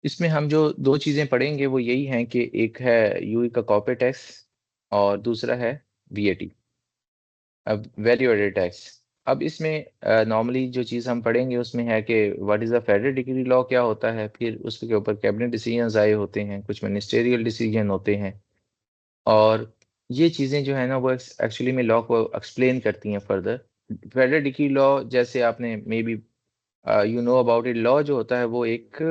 इसमें हम जो दो चीज़ें पढ़ेंगे वो यही हैं कि एक है यूई का कॉर्पोरेट टैक्स और दूसरा है वीएटी, अब वैल्यू एडेड टैक्स। अब इसमें नॉर्मली जो चीज़ हम पढ़ेंगे उसमें है कि what is the federal decree law, क्या होता है, फिर उसके ऊपर कैबिनेट डिसीजंस आए होते हैं, कुछ मिनिस्टेरियल डिसीजन होते हैं, और ये चीज़ें जो है ना वो एक्चुअली में लॉ को एक्सप्लेन करती हैं फर्दर। फेडरल डिक्री लॉ जैसे आपने may be you know about it, law जो होता है वो एक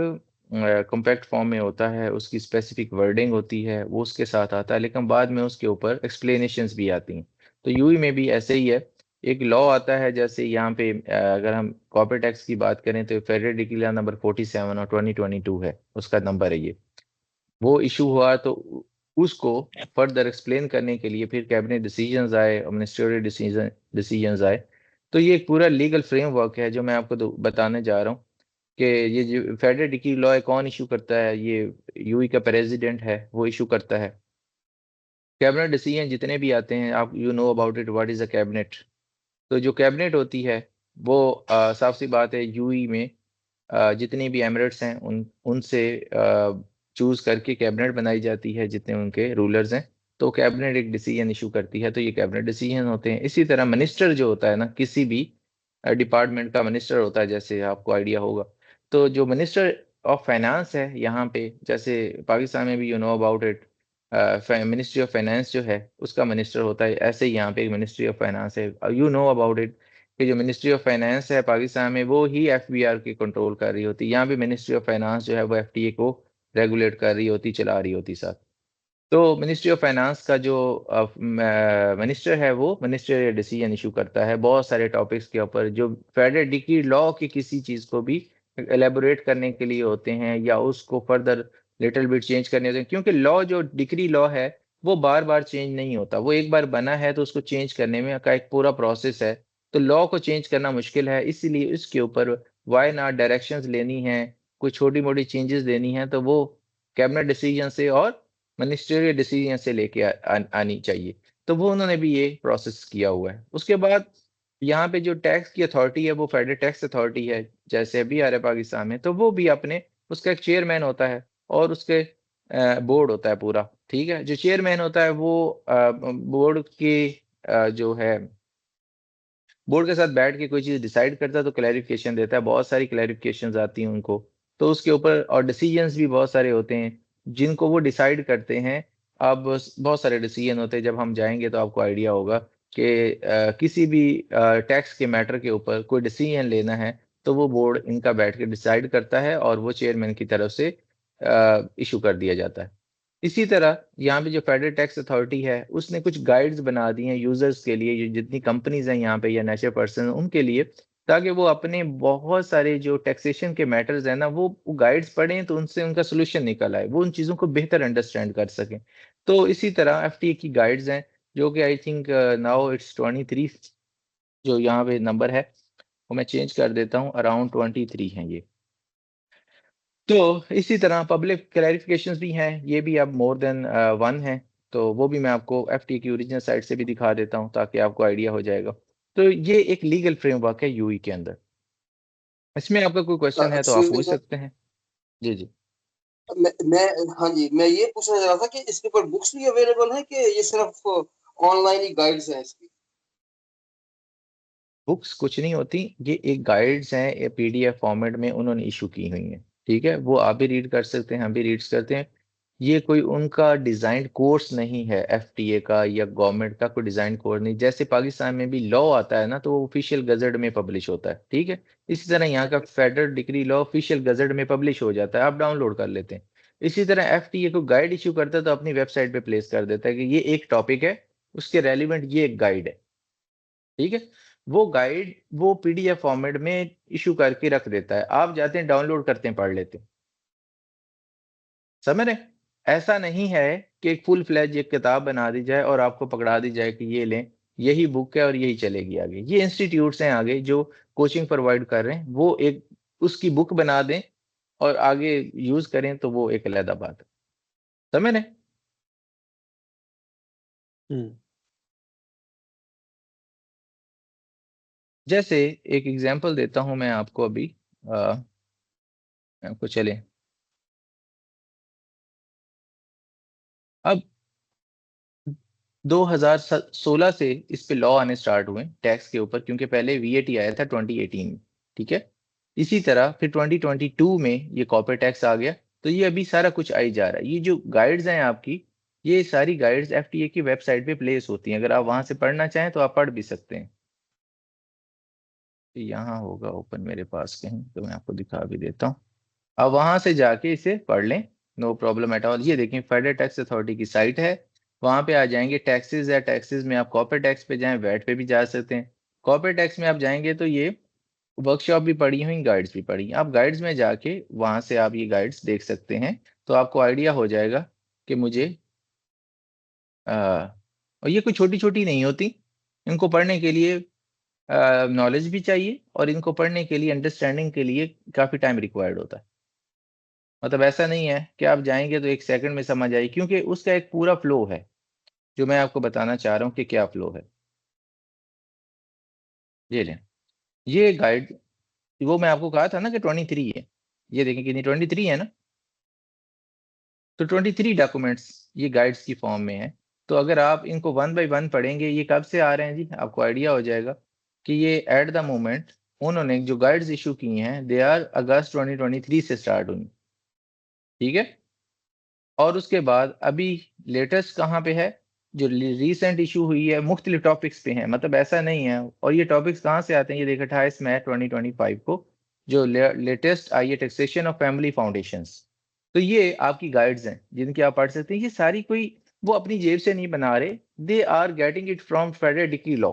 कॉम्पैक्ट फॉर्म में होता है, उसकी स्पेसिफिक वर्डिंग होती है, वो उसके साथ आता है, लेकिन बाद में उसके ऊपर एक्सप्लेनेशंस भी आती हैं। तो यूई में भी ऐसे ही है, एक लॉ आता है, जैसे यहाँ पे अगर हम कॉर्पोरेट टैक्स की बात करें तो फेडरल डिक्री लॉ नंबर 47 और 2022 है, उसका नंबर है ये। वो इशू हुआ तो उसको फर्दर एक्सप्लेन करने के लिए फिर कैबिनेट डिसीजंस आए, मिनिस्ट्रियल डिसीजंस आए। तो ये एक पूरा लीगल फ्रेमवर्क है जो मैं आपको बताने जा रहा हूँ कि ये जो फेडरल डिक्री लॉ है कौन इशू करता है, ये यूई का प्रेसिडेंट है वो इशू करता है। कैबिनेट डिसीजन जितने भी आते हैं, आप you know about it, what is a cabinet. तो जो कैबिनेट होती है वो साफ सी बात है यूई में जितनी भी एमिरेट्स हैं उनसे चूज करके कैबिनेट बनाई जाती है, जितने उनके रूलर्स हैं। तो कैबिनेट एक डिसीजन इशू करती है, तो ये कैबिनेट डिसीजन होते हैं। इसी तरह मिनिस्टर जो होता है ना, किसी भी डिपार्टमेंट का मिनिस्टर होता है, जैसे आपको आइडिया होगा। तो जो मिनिस्टर ऑफ फाइनेंस है यहाँ पे, जैसे पाकिस्तान में भी you know about it, ministry of finance जो है उसका मिनिस्टर होता है, ऐसे ही यहाँ पे एक मिनिस्ट्री ऑफ फाइनेंस है, यू नो अबाउट इट कि जो मिनिस्ट्री ऑफ फाइनेंस है पाकिस्तान में वो ही एफबीआर की कंट्रोल कर रही होती है। यहाँ भी मिनिस्ट्री ऑफ फाइनेंस जो है वो एफटीए को रेगुलेट कर रही होती, चला रही होती साथ। तो मिनिस्ट्री ऑफ फाइनेंस का जो मिनिस्टर है वो मिनिस्टर डिसीजन इशू करता है बहुत सारे टॉपिक्स के ऊपर, जो फेडरल डिक्री लॉ की किसी चीज़ को भी एलेबोरेट करने के लिए होते हैं या उसको फर्दर लिटिल बिट चेंज करने होते हैं, क्योंकि लॉ जो डिक्री लॉ है वो बार बार चेंज नहीं होता, वो एक बार बना है तो उसको चेंज करने में का एक पूरा प्रोसेस है। तो लॉ को चेंज करना मुश्किल है, इसीलिए इसके ऊपर वाई नॉट डायरेक्शंस लेनी है, कुछ छोटी मोटी चेंजेस देनी है, तो वो कैबिनेट डिसीजन से और मिनिस्ट्रियल डिसीजन से लेके आनी चाहिए। तो वो उन्होंने भी ये प्रोसेस किया हुआ है। उसके बाद यहाँ पे जो टैक्स की अथॉरिटी है वो फेडरल टैक्स अथॉरिटी है, जैसे अभी आ रहा है पाकिस्तान में। तो वो भी अपने, उसका एक चेयरमैन होता है और उसके बोर्ड होता है पूरा, ठीक है। जो चेयरमैन होता है वो बोर्ड की जो है बोर्ड के साथ बैठ के कोई चीज़ डिसाइड करता है तो क्लैरिफिकेशन देता है, बहुत सारी क्लैरिफिकेशंस आती हैं उनको। तो उसके ऊपर और डिसीजंस भी बहुत सारे होते हैं जिनको वो डिसाइड करते हैं। अब बहुत सारे डिसीजन होते हैं, जब हम जाएंगे तो आपको आइडिया होगा कि किसी भी टैक्स के मैटर के ऊपर कोई डिसीजन लेना है तो वो बोर्ड इनका बैठ के डिसाइड करता है और वो चेयरमैन की तरफ से इशू कर दिया जाता है। इसी तरह यहाँ पे जो फेडरल टैक्स अथॉरिटी है उसने कुछ गाइड्स बना दी हैं यूजर्स के लिए, ये जितनी कंपनीज हैं यहाँ पे या नेचर पर्सन उनके लिए, ताकि वो अपने बहुत सारे जो टैक्सेशन के मैटर्स हैं ना वो गाइड्स पढ़ें तो उनसे उनका सोल्यूशन निकल आए, वो उन चीज़ों को बेहतर अंडरस्टैंड कर सकें। तो इसी तरह एफटीए की गाइड्स हैं जो कि आई थिंक नाउ इट्स 23, जो यहाँ पे नंबर है वो मैं चेंज कर देता हूँ, अराउंड 23 हैं ये। तो इसी तरह पब्लिक क्लैरिफिकेशंस भी हैं, ये भी अब मोर देन वन है। तो वो भी मैं आपको एफटी की ओरिजिनल साइट से भी दिखा देता हूँ ताकि आपको आइडिया हो जाएगा। तो ये एक लीगल फ्रेमवर्क है यूई के अंदर। इसमें आपका कोई क्वेश्चन है तो आप एक्सक्यूज मी पूछ सर। सकते हैं। जी जी। मैं हाँ जी, मैं ये पूछना चाह रहा था कि इसके ऊपर बुक्स भी अवेलेबल है कि ये सिर्फ ऑनलाइन ही गाइड्स हैं इसकी? बुक्स कुछ नहीं होती, ये एक गाइड्स हैं, ये पीडीएफ फॉर्मेट में उन्होंने इशू की हुई हैं, ठीक है। वो आप भी रीड कर सकते हैं, हम भी रीड करते हैं। ये कोई उनका डिजाइंड कोर्स नहीं है एफटीए का या गवर्नमेंट का कोई डिजाइन कोर्स नहीं। जैसे पाकिस्तान में भी लॉ आता है ना तो वो ऑफिशियल गजट में पब्लिश होता है, ठीक है। इसी तरह यहाँ का federal decree law official gazette में पब्लिश हो जाता है, आप डाउनलोड कर लेते हैं। इसी तरह एफटीए को गाइड इशू करता है तो अपनी वेबसाइट पे प्लेस कर देता है कि ये एक टॉपिक है, उसके रेलिवेंट ये एक गाइड है, ठीक है। वो गाइड वो पीडीएफ फॉर्मेट में इशू करके रख देता है, आप जाते हैं डाउनलोड करते हैं पढ़ लेते हैं, समझ रहे हैं? ऐसा नहीं है कि एक फुल फ्लैज एक किताब बना दी जाए और आपको पकड़ा दी जाए कि ये लें, यही बुक है और यही चलेगी आगे। ये इंस्टीट्यूट्स हैं आगे जो कोचिंग प्रोवाइड कर रहे हैं, वो एक उसकी बुक बना दें और आगे यूज करें तो वो एक अलग बात है, समझ रहे हैं? हम्म। जैसे एक एग्जांपल देता हूं मैं आपको अभी, आपको चले अब 2016 से इस पे लॉ आने स्टार्ट हुए टैक्स के ऊपर, क्योंकि पहले वीएटी आया था 2018 में, ठीक है। इसी तरह फिर 2022 में ये कॉर्पोरेट टैक्स आ गया। तो ये अभी सारा कुछ आई जा रहा है। ये जो गाइड्स हैं आपकी, ये सारी गाइड्स एफटीए की वेबसाइट पे प्लेस होती हैं। अगर आप वहां से पढ़ना चाहें तो आप पढ़ भी सकते हैं। यहाँ होगा ओपन मेरे पास कहीं, तो मैं आपको दिखा भी देता हूँ। अब वहां से जाके इसे पढ़ लें, नो प्रॉब्लम एट ऑल। ये देखें, फेडरल टैक्स अथॉरिटी की साइट है, वहां पे आ जाएंगे टैक्सेस या टैक्सेस में आप कॉर्पोरेट टैक्स पे जाएं, वैट पे भी जा सकते हैं। कॉर्पोरेट टैक्स में आप जाएंगे तो ये वर्कशॉप भी पढ़ी हुई, गाइड्स भी पढ़ी। आप गाइड्स में जाके वहां से आप ये गाइड्स देख सकते हैं, तो आपको आइडिया हो जाएगा कि मुझे और ये कोई छोटी छोटी नहीं होती। इनको पढ़ने के लिए नॉलेज भी चाहिए, और इनको पढ़ने के लिए, अंडरस्टैंडिंग के लिए काफी टाइम रिक्वायर्ड होता है। मतलब ऐसा नहीं है कि आप जाएंगे तो एक सेकंड में समझ आए, क्योंकि उसका एक पूरा फ्लो है जो मैं आपको बताना चाह रहा हूँ कि क्या फ्लो है। ये लें, ये गाइड, वो मैं आपको कहा था ना कि 23 है। ये देखें कितनी 23 है ना। तो 23 डॉक्यूमेंट्स ये गाइड्स की फॉर्म में है। तो अगर आप इनको वन बाय वन पढ़ेंगे, ये कब से आ रहे हैं जी, आपको आइडिया हो जाएगा कि ये एट द मोमेंट उन्होंने जो गाइड्स इशू की हैं, दे आर अगस्त 2023 से स्टार्ट हुई, ठीक है। और उसके बाद अभी लेटेस्ट कहाँ पे है, जो रिसेंट इशू हुई है, मुख्तलिफ टॉपिक्स पे हैं, मतलब ऐसा नहीं है। और ये टॉपिक्स कहाँ से आते हैं, ये देखिए 28 मई 2025 को जो लेटेस्ट आई है, टैक्सेशन ऑफ फैमिली फाउंडेशंस। तो ये आपकी गाइड्स हैं जिनकी आप पढ़ सकते हैं। ये सारी कोई वो अपनी जेब से नहीं बना रहे, they are getting it from federal decree law.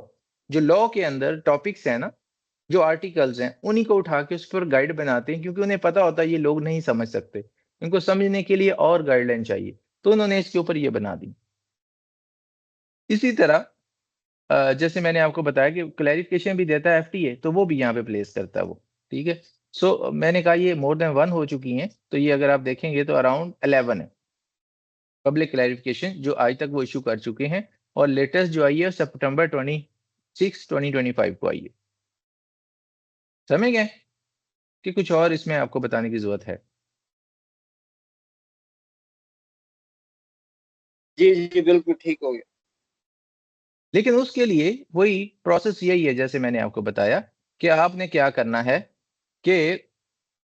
जो लॉ के अंदर टॉपिक्स हैं ना, जो आर्टिकल्स हैं, उन्हीं को उठा के उस पर गाइड बनाते हैं, क्योंकि उन्हें पता होता है ये लोग नहीं समझ सकते, इनको समझने के लिए और गाइडलाइन चाहिए, तो उन्होंने इसके ऊपर ये बना दी। इसी तरह जैसे मैंने आपको बताया कि क्लैरिफिकेशन भी देता है एफटीए, तो वो भी यहाँ पे प्लेस करता है वो, ठीक है। सो मैंने कहा ये मोर देन वन हो चुकी हैं, तो ये अगर आप देखेंगे तो अराउंड 11 है पब्लिक क्लैरिफिकेशन जो आज तक वो इशू कर चुके हैं। और लेटेस्ट जो आई है सितंबर 2025 को आई है। समझ गए कि कुछ और इसमें आपको बताने की जरूरत है? जी जी बिल्कुल ठीक हो गया। लेकिन उसके लिए वही प्रोसेस यही है, जैसे मैंने आपको बताया कि आपने क्या करना है कि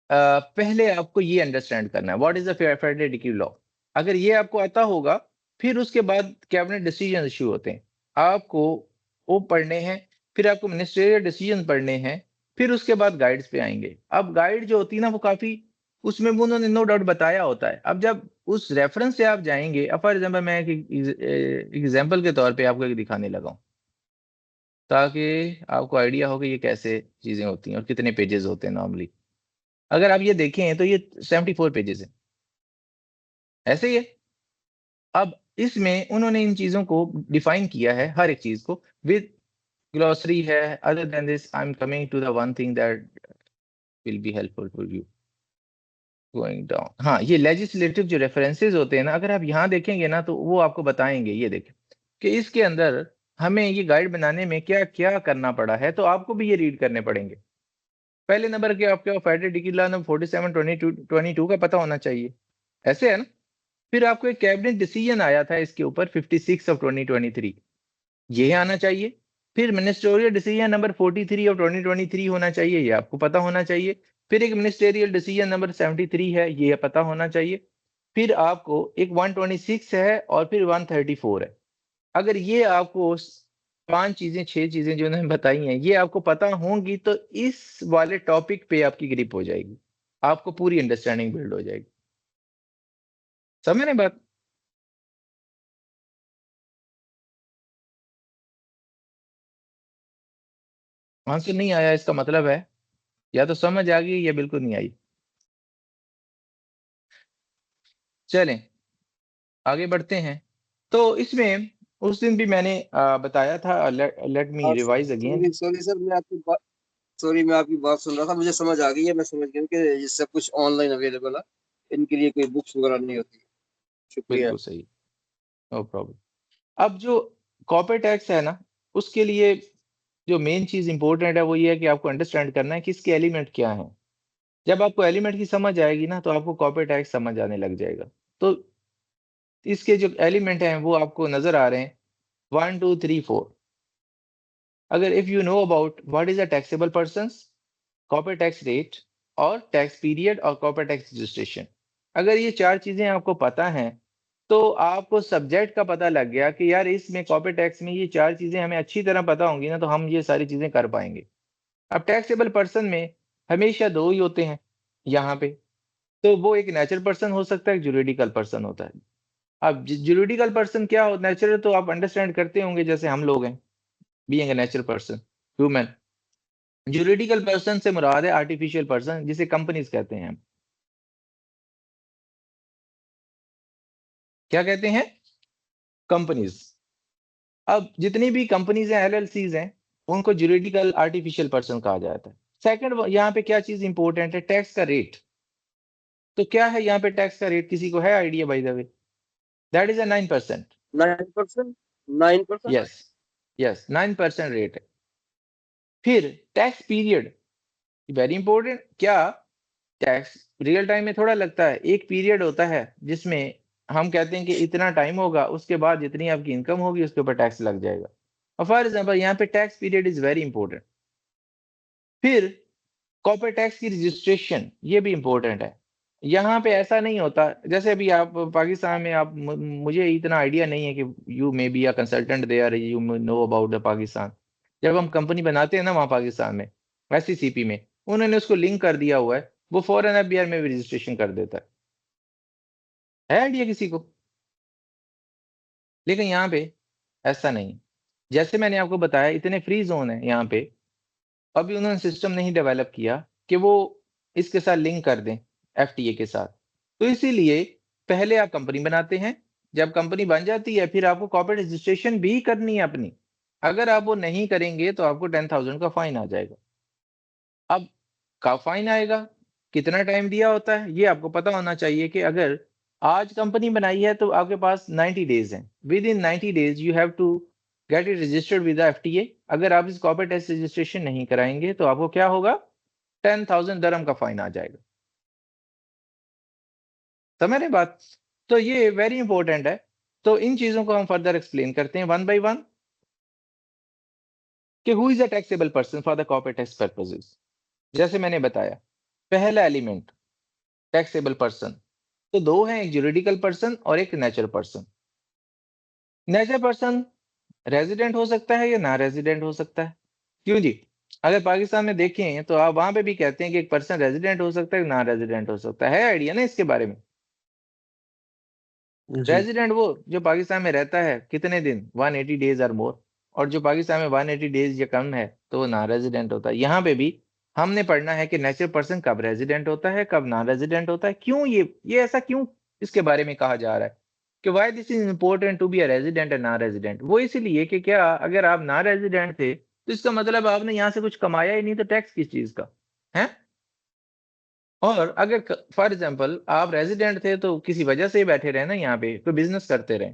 पहले आपको ये अंडरस्टैंड करना है what is the federal decree law. अगर ये आपको आता होगा, फिर उसके बाद कैबिनेट डिसीजन इश्यू होते हैं, आपको वो पढ़ने हैं। फिर आपको मिनिस्ट्रियल डिसीजन पढ़ने हैं। फिर उसके बाद गाइड्स पे आएंगे। अब गाइड जो होती है ना, वो काफी, उसमें वो उन्होंने नो डाउट बताया होता है। अब जब उस रेफरेंस से आप जाएंगे, अब फॉर एग्जाम्पल मैं एक एग्जाम्पल के तौर पर आपको एक दिखाने लगा हूं, ताकि आपको आइडिया हो कि ये कैसे चीजें होती हैं और कितने पेजेस होते हैं नॉर्मली। अगर आप ये देखें तो ये 74 पेजेस है, ऐसे ही है। अब इसमें उन्होंने इन चीजों को डिफाइन किया है, हर एक चीज को विद ग्लॉसरी है। Other than this I am coming to the one thing that will be helpful for you going down. हाँ, ये लेजिस्लेटिव जो रेफरेंसेस होते हैं ना, अगर आप यहाँ देखेंगे ना, तो वो आपको बताएंगे, ये देखें कि इसके अंदर हमें ये गाइड बनाने में क्या क्या करना पड़ा है। तो आपको भी ये रीड करने पड़ेंगे। पहले नंबर के आपके फेडरल डिक्री लॉ नंबर 47/22 का पता होना चाहिए, ऐसे है ना। फिर आपको एक कैबिनेट डिसीजन आया था इसके ऊपर 56/2023, ये आना चाहिए। फिर मिनिस्टोरियल डिसीजन नंबर 43/2023 होना चाहिए, ये आपको पता होना चाहिए। फिर एक मिनिस्टेरियल डिसीजन नंबर 73 है, ये पता होना चाहिए। फिर आपको एक 126 है, और फिर 134 है। अगर ये आपको 5 चीजें 6 चीजें जो उन्होंने बताई हैं, ये आपको पता होंगी, तो इस वाले टॉपिक पे आपकी ग्रिप हो जाएगी, आपको पूरी अंडरस्टैंडिंग बिल्ड हो जाएगी। समझ रहे बात? आंसर नहीं आया इसका मतलब है या तो समझ आ गई या बिल्कुल नहीं आई। चलें आगे बढ़ते हैं। तो इसमें उस दिन भी मैंने बताया था, लेट मी हाँ revise again. Sorry sorry sir, मैं आपकी बात सुन रहा था, मुझे समझ आ गई है। मैं समझ गया हूँ कि ये सब कुछ ऑनलाइन अवेलेबल है, इनके लिए कोई बुक्स वगैरह नहीं होती। शुक्रिया। बिल्कुल सही, नो प्रॉब्लम। अब जो कॉर्पोरेट टैक्स है ना, उसके लिए जो मेन चीज इंपॉर्टेंट है वो ये है कि आपको अंडरस्टैंड करना है कि इसके एलिमेंट क्या है। जब आपको एलिमेंट की समझ आएगी ना, तो आपको कॉर्पोरेट टैक्स समझ आने लग जाएगा। तो इसके जो एलिमेंट हैं वो आपको नजर आ रहे हैं 1 2 3 4। अगर if you know about what is a taxable person, corporate tax rate और टैक्स पीरियड और कॉर्पोरेट टैक्स रजिस्ट्रेशन, अगर ये 4 चीजें आपको पता हैं तो आपको सब्जेक्ट का पता लग गया कि यार इसमें कॉर्पोरेट टैक्स में ये 4 चीजें हमें अच्छी तरह पता होंगी ना, तो हम ये सारी चीजें कर पाएंगे। अब टैक्सेबल पर्सन में हमेशा 2 ही होते हैं यहाँ पे, तो वो एक नेचुरल पर्सन हो सकता है, एक जुरिडिकल पर्सन होता है। अब जुरिडिकल पर्सन क्या हो, नेचुरल तो आप अंडरस्टैंड करते होंगे, जैसे हम लोग हैं, being a natural person, human. Juridical person से मुराद है आर्टिफिशियल पर्सन, जिसे कंपनीज कहते हैं हम। क्या कहते हैं? कंपनीज। अब जितनी भी कंपनीज हैं, एलएलसीज हैं, उनको जुरिडिकल आर्टिफिशियल पर्सन कहा जाता है। सेकंड, यहाँ पे क्या चीज इंपॉर्टेंट है, टैक्स का रेट। तो क्या है यहाँ पे टैक्स का रेट, किसी को है idea by the way? That is a 9%। 9%, 9%। Yes, yes, 9% rate है। फिर टैक्स पीरियड, वेरी इंपॉर्टेंट। क्या टैक्स रियल टाइम में थोड़ा लगता है, एक पीरियड होता है जिसमें हम कहते हैं कि इतना टाइम होगा, उसके बाद जितनी आपकी इनकम होगी उसके ऊपर टैक्स लग जाएगा। और फॉर एग्जाम्पल यहाँ पे tax period is very important. फिर कॉर्पोरेट टैक्स की रजिस्ट्रेशन, ये भी इंपॉर्टेंट है। यहाँ पे ऐसा नहीं होता, जैसे अभी आप पाकिस्तान में, आप मुझे इतना आइडिया नहीं है कि you may be a consultant there, you know about the Pakistan. जब हम कंपनी बनाते हैं ना वहाँ पाकिस्तान में, एससीसीपी में, उन्होंने उसको लिंक कर दिया हुआ है, वो फॉरेन एफबीआर में भी रजिस्ट्रेशन कर देता है आइडिया किसी को? लेकिन यहाँ पे ऐसा नहीं। जैसे मैंने आपको बताया, इतने फ्री जोन है यहाँ पे, अभी उन्होंने सिस्टम नहीं डेवलप किया कि वो इसके साथ लिंक कर दें, एफटीए के साथ। तो इसीलिए पहले आप कंपनी बनाते हैं, जब कंपनी बन जाती है फिर आपको कॉर्पोरेट रजिस्ट्रेशन भी करनी है अपनी। अगर आप वो नहीं करेंगे तो आपको 10,000 का फाइन आ जाएगा। अब का फाइन आएगा, कितना टाइम दिया होता है ये आपको पता होना चाहिए कि अगर आज कंपनी बनाई है तो आपके पास 90 डेज हैं, within 90 days you have to get it registered with FTA. अगर आप इस कॉर्पोरेट टैक्स रजिस्ट्रेशन नहीं कराएंगे तो आपको क्या होगा, 10,000 दरम का फाइन आ जाएगा। समझ रहे बात? तो ये वेरी इंपॉर्टेंट है। तो इन चीजों को हम फर्दर एक्सप्लेन करते हैं वन बाय वन, कि who is a taxable person for the corporate tax purposes. जैसे मैंने बताया, पहला एलिमेंट टैक्सेबल पर्सन, तो 2 हैं, एक जुरिडिकल पर्सन और एक natural person. Natural person resident हो सकता है या ना रेजिडेंट हो सकता है। क्यों जी? अगर पाकिस्तान में देखें तो आप वहां पे भी कहते हैं कि एक पर्सन रेजिडेंट हो सकता है, ना रेजिडेंट हो सकता है आइडिया ना इसके बारे में? जी। रेजिडेंट वो जो पाकिस्तान में रहता है कितने दिन, 180 डेज और मोर, और जो पाकिस्तान में 180 डेज या कम है तो वो ना रेजिडेंट होता है। यहाँ पे भी हमने पढ़ना है कि नेचुरल पर्सन कब रेजिडेंट होता है, कब ना रेजिडेंट होता है, क्यों ये ऐसा क्यों इसके बारे में कहा जा रहा है कि why this is important to be a resident and non resident. वो इसलिए कि क्या अगर आप ना रेजिडेंट थे तो इसका मतलब आपने यहाँ से कुछ कमाया ही नहीं, तो टैक्स किस चीज का है? और अगर फॉर एग्जाम्पल आप रेजिडेंट थे तो किसी वजह से ही बैठे रहे ना यहाँ पे, कोई बिजनेस करते रहे,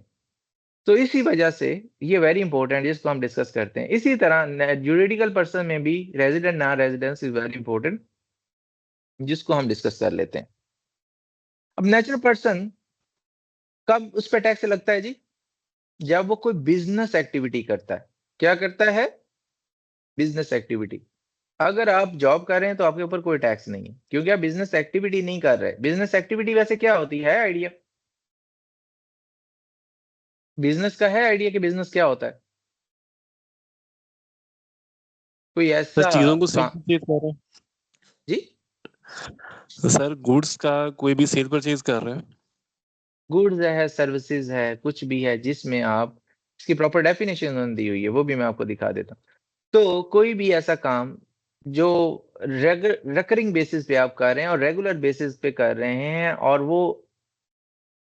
तो इसी वजह से ये वेरी इंपॉर्टेंट, जिसको हम डिस्कस करते हैं। इसी तरह जुरिडिकल पर्सन में भी रेजिडेंट ना रेजिडेंस इज वेरी इंपॉर्टेंट, जिसको हम डिस्कस कर लेते हैं। अब नेचुरल पर्सन कब उस पर टैक्स लगता है जी? जब वो कोई बिजनेस एक्टिविटी करता है। क्या करता है? Business activity. अगर आप जॉब कर रहे हैं तो आपके ऊपर कोई टैक्स नहीं है, क्योंकि आप बिजनेस एक्टिविटी नहीं कर रहे। बिजनेस एक्टिविटी वैसे क्या होती है आइडिया? बिजनेस का है आइडिया कि बिजनेस क्या होता है? कोई सर ऐसा चीजों को सेल काम? परचेज कर रहे जी, हैं, सर गुड्स का कोई भी सेल परचेज कर रहे हैं। गुड्स है, सर्विसेज है, कुछ भी है जिसमें आप, इसकी प्रॉपर डेफिनेशन उन्होंने दी हुई है, वो भी मैं आपको दिखा देता हूँ। तो कोई भी ऐसा काम जो रेकरिंग बेसिस पे आप कर रहे हैं और रेगुलर बेसिस पे कर रहे हैं, और वो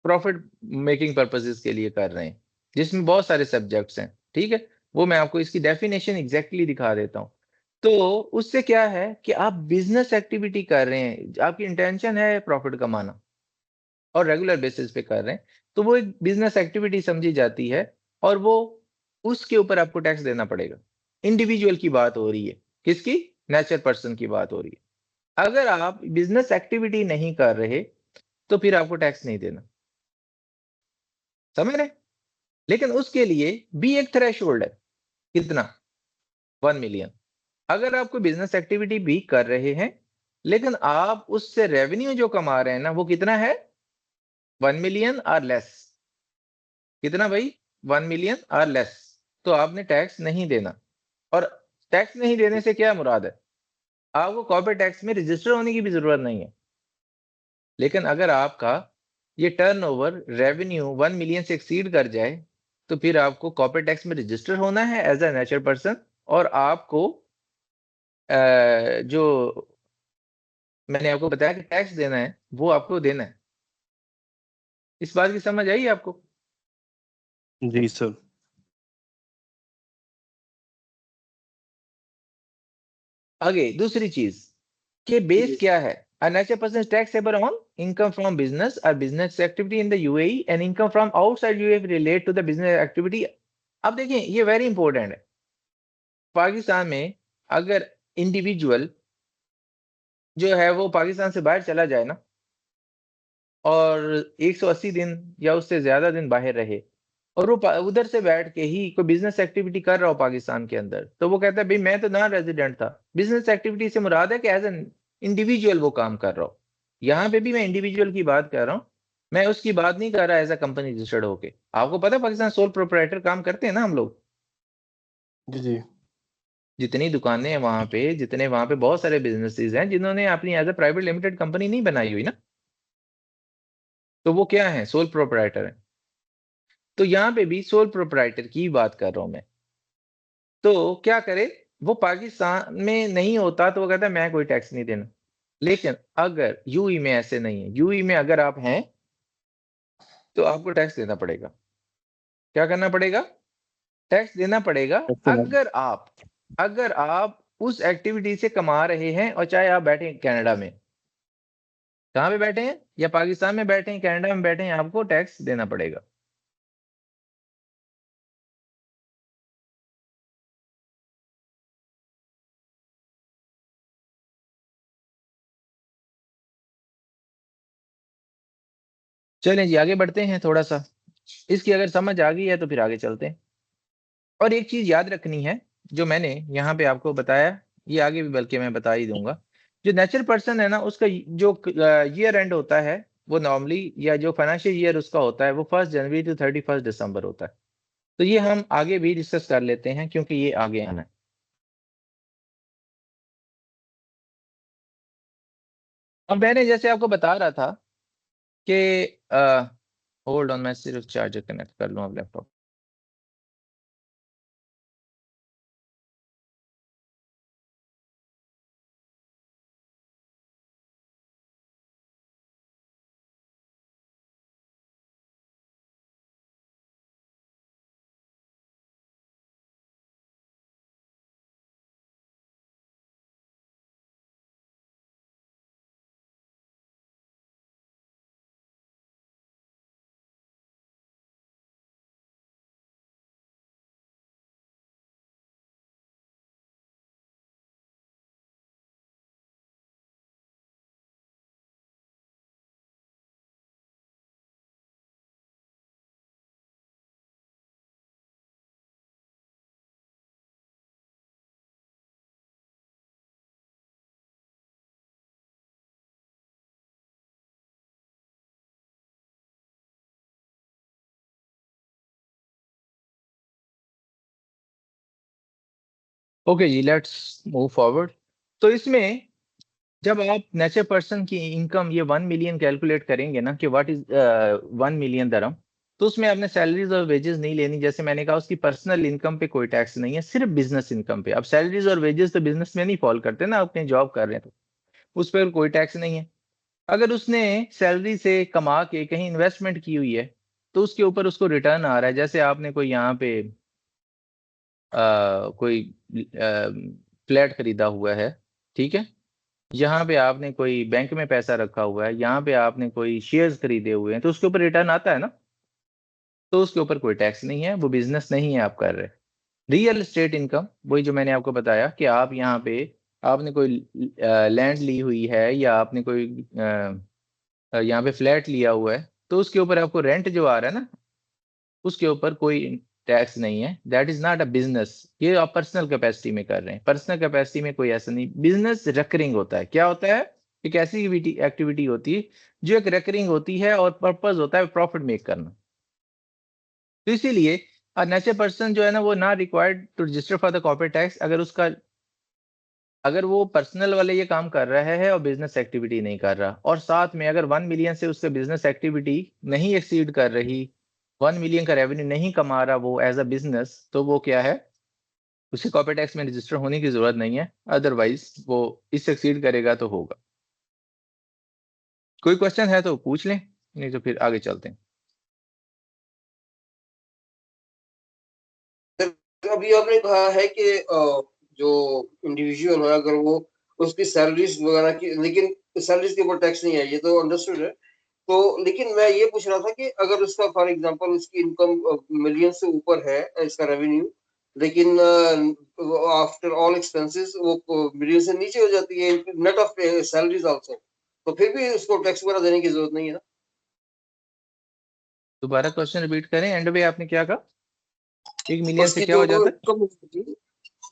प्रॉफिट मेकिंग पर्पसेस के लिए कर रहे हैं, जिसमें बहुत सारे सब्जेक्ट्स हैं, ठीक है, वो मैं आपको इसकी डेफिनेशन एग्जैक्टली दिखा देता हूँ। तो उससे क्या है कि आप बिजनेस एक्टिविटी कर रहे हैं, आपकी इंटेंशन है प्रॉफिट कमाना, और रेगुलर बेसिस पे कर रहे हैं, तो वो एक बिजनेस एक्टिविटी समझी जाती है, और वो उसके ऊपर आपको टैक्स देना पड़ेगा। इंडिविजुअल की बात हो रही है, किसकी? नेचुरल पर्सन की बात हो रही है। अगर आप बिजनेस एक्टिविटी नहीं कर रहे तो फिर आपको टैक्स नहीं देना। समझ रहे? लेकिन उसके लिए भी एक थ्रेशोल्ड है, कितना? 1 मिलियन। अगर आप कोई बिजनेस एक्टिविटी भी कर रहे हैं लेकिन आप उससे रेवेन्यू जो कमा रहे हैं ना, वो कितना है? 1 मिलियन और लेस। कितना भाई? 1 मिलियन और लेस। तो आपने टैक्स नहीं देना। और टैक्स नहीं देने से क्या मुराद है? आपको कॉर्पोरेट टैक्स में रजिस्टर होने की भी जरूरत नहीं है। लेकिन अगर आपका ये टर्नओवर रेवेन्यू 1 मिलियन से एक्सीड कर जाए तो फिर आपको कॉर्पोरेट टैक्स में रजिस्टर होना है एज अ नेचुरल पर्सन, और आपको जो मैंने आपको बताया कि टैक्स देना है वो आपको देना है। इस बात की समझ आई आपको? जी सर। आगे दूसरी चीज के बेस क्या है? A natural person is taxable on income from business or business activity in the UAE and income from outside UAE relate to the business activity। अब देखिए ये वेरी इंपॉर्टेंट है। पाकिस्तान में अगर इंडिविजुअल जो है वो पाकिस्तान से बाहर चला जाए ना और 180 दिन या उससे ज्यादा दिन बाहर रहे और वो उधर से बैठ के ही कोई बिजनेस एक्टिविटी कर रहा हो पाकिस्तान के अंदर, तो वो कहता है भाई मैं तो नॉन रेजिडेंट था। बिजनेस एक्टिविटी से मुराद है कि एज एन इंडिविजुअल वो काम कर रहा हो। यहाँ पे भी मैं इंडिविजुअल की बात कर रहा हूँ, मैं उसकी बात नहीं कर रहा एज अ कंपनी रजिस्टर्ड होके। आपको पता है पाकिस्तान सोल प्रोप्राइटर काम करते हैं ना हम लोग। जी जी। जितनी दुकानें हैं वहां पे, जितने वहां पे बहुत सारे बिजनेसेस हैं जिन्होंने अपनी as a private limited company नहीं बनाई हुई ना, तो वो क्या है? सोल प्रोप्राइटर है। तो यहाँ पे भी सोल प्रोप्राइटर की बात कर रहा हूं मैं। तो क्या करे? वो पाकिस्तान में नहीं होता तो वो कहता है मैं कोई टैक्स नहीं देना। लेकिन अगर यूई में ऐसे नहीं है, यूई में अगर आप हैं तो आपको टैक्स देना पड़ेगा। क्या करना पड़ेगा? टैक्स देना पड़ेगा। अगर आप उस एक्टिविटी से कमा रहे हैं और चाहे आप बैठे हैं कनाडा में, कहाँ पे बैठे हैं, या पाकिस्तान में बैठे हैं, कनाडा में बैठे हैं, आपको टैक्स देना पड़ेगा। चलें जी आगे बढ़ते हैं थोड़ा सा। इसकी अगर समझ आ गई है तो फिर आगे चलते हैं। और एक चीज याद रखनी है जो मैंने यहाँ पे आपको बताया, ये आगे भी बल्कि मैं बता ही दूंगा। जो नेचुरल पर्सन है ना, उसका जो ईयर एंड होता है वो नॉर्मली, या जो फाइनेंशियल ईयर उसका होता है वो 1 जनवरी टू 31 दिसंबर होता है। तो ये हम आगे भी डिस्कस कर लेते हैं क्योंकि ये आगे आना है। अब मैंने जैसे आपको बता रहा था कि होल्ड ऑन, मैं सिर्फ चार्जर कनेक्ट कर लूँ अब लैपटॉप। ओके जी, लेट्स मूव फॉरवर्ड। तो इसमें जब आप नेचर पर्सन की इनकम ये 1 मिलियन कैलकुलेट करेंगे ना कि व्हाट इज 1 मिलियन दरम, तो उसमें आपने सैलरीज और वेजेस नहीं लेनी। जैसे मैंने कहा उसकी पर्सनल इनकम पे कोई टैक्स नहीं है, सिर्फ बिजनेस इनकम पे। अब सैलरीज और वेजेस तो बिजनेस में नहीं फॉल करते ना, आप कहीं जॉब कर रहे हैं तो उस पर कोई टैक्स नहीं है। अगर उसने सैलरी से कमा के कहीं इन्वेस्टमेंट की हुई है तो उसके ऊपर उसको रिटर्न आ रहा है। जैसे आपने कोई यहाँ पे कोई फ्लैट खरीदा हुआ है, ठीक है, यहाँ पे आपने कोई बैंक में पैसा रखा हुआ है, यहाँ पे आपने कोई शेयर्स खरीदे हुए हैं, तो उसके ऊपर रिटर्न आता है ना, तो उसके ऊपर कोई टैक्स नहीं है, वो बिजनेस नहीं है आप कर रहे। रियल एस्टेट इनकम, वही जो मैंने आपको बताया कि आप यहाँ पे आपने कोई लैंड ली हुई है या आपने कोई यहाँ पे फ्लैट लिया हुआ है, तो उसके ऊपर आपको रेंट जो आ रहा है ना, उसके ऊपर कोई टैक्स नहीं है। That is not a business. ये आप पर्सनल कैपेसिटी में कर रहे हैं। पर्सनल कैपेसिटी में कोई ऐसा नहीं। बिजनेस रिकरिंग होता है। क्या होता है? एक ऐसी एक्टिविटी होती है जो एक रिकरिंग होती है और पर्पज होता है प्रॉफिट मेक करना। तो इसीलिए नेचर पर्सन जो है ना वो ना required to register for the corporate tax अगर वो पर्सनल वाले ये काम कर रहा है और बिजनेस एक्टिविटी नहीं कर रहा, और साथ में अगर 1 मिलियन से उसका बिजनेस एक्टिविटी नहीं एक्सीड कर रही, 1 मिलियन का रेवेन्यू नहीं कमा रहा वो एज अ बिजनेस, तो वो क्या है, उसे कॉर्पोरेट टैक्स में रजिस्टर होने की जरूरत नहीं है। अदरवाइज वो इससे एक्सीड करेगा तो होगा। कोई क्वेश्चन है तो पूछ लें, नहीं तो फिर आगे चलते हैं। अभी आपने कहा है कि जो इंडिविजुअल है अगर वो उसकी सैलरीज वगैरह की, लेकिन सैलरीज के ऊपर टैक्स नहीं है, ये तो अंडरस्टूड है। तो लेकिन मैं ये पूछ रहा था कि अगर उसका फॉर एग्जांपल उसकी इनकम मिलियन से ऊपर है इसका रेवेन्यू, लेकिन आफ्टर ऑल एक्सपेंसेस वो मिलियन से नीचे हो जाती है नेट ऑफ सैलरीज आल्सो, तो फिर भी उसको टैक्स वगैरह देने की जरूरत नहीं है ना? दोबारा क्वेश्चन रिपीट करें। एंड में आपने क्या कहा? 1 मिलियन से उसकी क्या जो हो जाता है? इनकम होगी,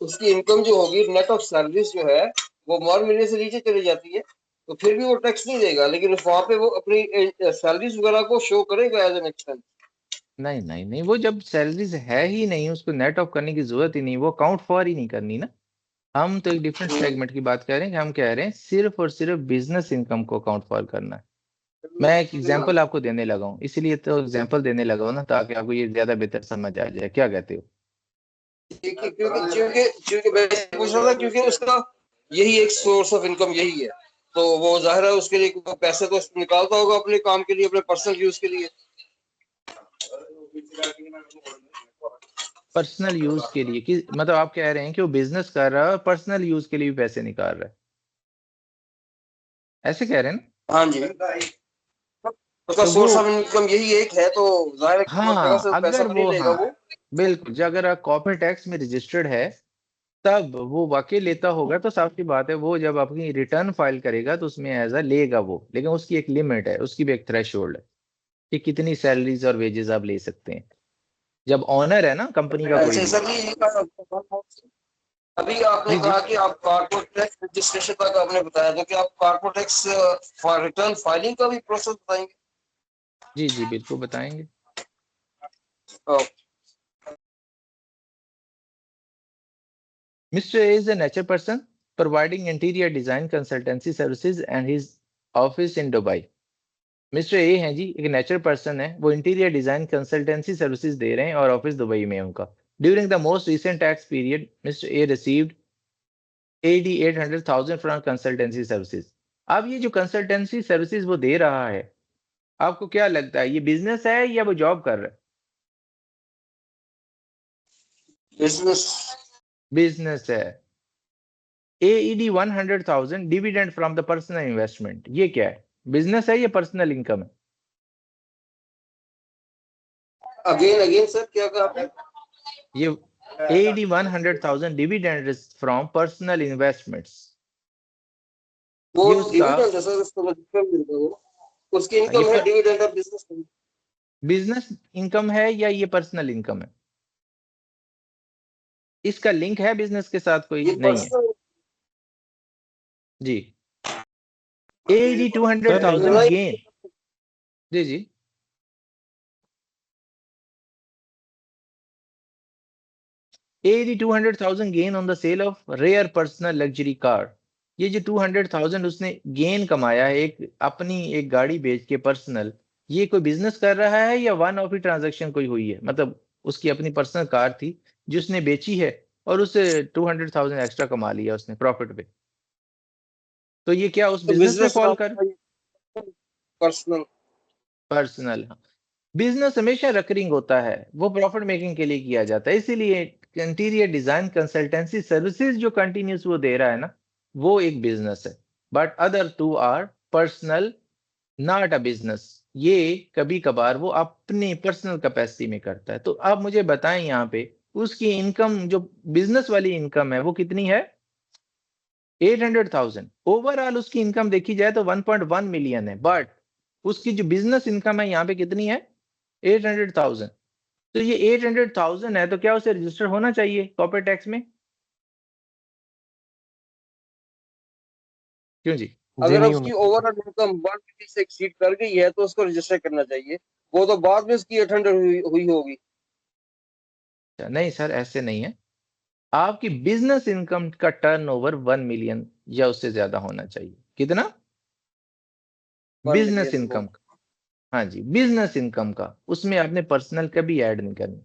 उसकी इनकम जो होगी नेट ऑफ सैलरीज जो है वो 1 मिलियन से नीचे चली जाती है, तो फिर भी वो टैक्स नहीं देगा, लेकिन वहां पे वो अपनी सैलरीज वगैरह को शो करेगा एज एन एक्सपेंस। नहीं नहीं नहीं, वो जब सैलरीज है ही नहीं उसको नेट ऑफ करने की जरूरत ही नहीं, वो काउंट फॉर ही नहीं करनी ना। हम तो एक डिफरेंट सेगमेंट की बात कर रहे हैं कि हम कह रहे हैं सिर्फ और सिर्फ बिजनेस इनकम को काउंट फॉर करना है। मैं एक एग्जांपल आपको देने लगा हूँ, इसीलिए तो एग्जांपल देने लगा हूँ ना, ताकि आपको ये ज्यादा बेहतर समझ आ जाए। क्या कहते हो? क्योंकि क्योंकि क्योंकि मैं पूछ रहा था क्योंकि उसका यही एक सोर्स ऑफ इनकम यही है, तो वो जाहिर है उसके लिए वो पैसे तो निकालता होगा अपने काम के लिए, अपने पर्सनल यूज के लिए। पर्सनल यूज के लिए कि मतलब आप कह रहे हैं कि वो बिजनेस कर रहा है और पर्सनल यूज के लिए भी पैसे निकाल रहा है, ऐसे कह रहे हैं ना? हाँ जी, उसका तो वो सोर्स ऑफ इनकम यही एक है, तो जाहिर है कि हर जगह हाँ, से पैसा अगर तो नहीं वो लेगा हाँ वो। बिल्कुल, जो अगर आप कॉर्पोरेट टैक्स में रजिस्टर्ड है तब वो वाकई लेता होगा, तो साफ सी बात है वो जब अपनी रिटर्न फाइल करेगा तो उसमें एज अ लेगा वो, लेकिन उसकी एक लिमिट है, उसकी भी एक थ्रेशोल्ड है कि कितनी सैलरीज और वेजेस आप ले सकते हैं जब ऑनर है ना कंपनी का कोई अच्छा भी। सर, ये अभी आपने जी जी कहा कि आप कॉर्पोरेट टैक्स रजिस्ट्रेशन तक आपने बताया, तो क्या आप कॉर्पोरेट टैक्स रिटर्न फाइलिंग का भी प्रोसेस बताएंगे? जी जी बिल्कुल बताएंगे। अ, Mr. A is a nature person providing interior design consultancy services and his office in Dubai. Mister A हैं जी, एक नेचर पर्सन है, वो इंटीरियर डिजाइन कंसल्टेंसी सर्विसेज दे रहे हैं और ऑफिस दुबई में है उनका। During the most recent tax period mister A received 88,000 from consultancy services. अब ये जो कंसल्टेंसी सर्विसेज वो दे रहा है, आपको क्या लगता है ये बिजनेस है या वो जॉब कर रहा है? बिजनेस। बिजनेस है। AED 100,000 dividend from the personal investment, ये क्या है? बिजनेस है या पर्सनल इनकम है? अगेन अगेन सर, क्या कहा आपने? ये AED 100,000 dividend from personal investments, वो ये उसका डिविडेंड है सर, उसको डिविडेंड मिलता है वो, उसकी ये इनकम है dividend of business. Business income है या ये पर्सनल इनकम है? इसका लिंक है बिजनेस के साथ? कोई ये नहीं है पर्सनल जी। AED sir 200,000 gain. जी जी। AED 200,000 gain on the sale of rare personal luxury car. ये जो 200,000 उसने गेन कमाया है एक अपनी एक गाड़ी बेच के पर्सनल, ये कोई बिजनेस कर रहा है या वन ऑफ ही ट्रांजैक्शन कोई हुई है? मतलब उसकी अपनी पर्सनल कार थी जो उसने बेची है और उससे 200,000 एक्स्ट्रा कमा लिया उसने प्रॉफिट पे, तो ये क्या उस बिजनेस में बिजनेस फॉल कर? पर्सनल। पर्सनल। बिजनेस हमेशा रिकरिंग होता है, वो प्रॉफिट मेकिंग के लिए किया जाता है, इसीलिए इंटीरियर डिजाइन कंसल्टेंसी सर्विसेज जो कंटिन्यूस वो दे रहा है ना, वो एक बिजनेस है। But other two are personal, not a business. ये कभी कभार वो अपनी पर्सनल कैपेसिटी में करता है। तो आप मुझे बताएं यहाँ पे उसकी इनकम जो बिजनेस वाली इनकम है वो कितनी है? 800,000। ओवरऑल उसकी इनकम देखी जाए तो 1.1 मिलियन है, बट उसकी जो बिजनेस इनकम है यहाँ पे कितनी है? 800,000। तो ये 800,000 है, तो क्या उसे रजिस्टर होना चाहिए कॉर्पोरेट टैक्स में? क्यों जी? अगर नहीं उसकी होना चाहिए। ओवरऑल इनकम 150 से एक्सीड कर गई है तो उसको रजिस्टर करना चाहिए। वो तो बाद में उसकी 800 हुई होगी। अच्छा, नहीं सर, ऐसे नहीं है। आपकी बिजनेस इनकम का टर्नओवर 1 मिलियन या उससे ज्यादा होना चाहिए। कितना? 1 बिजनेस मिलियन इनकम का। हाँ जी, बिजनेस इनकम का। उसमें आपने पर्सनल कभी ऐड नहीं करनी।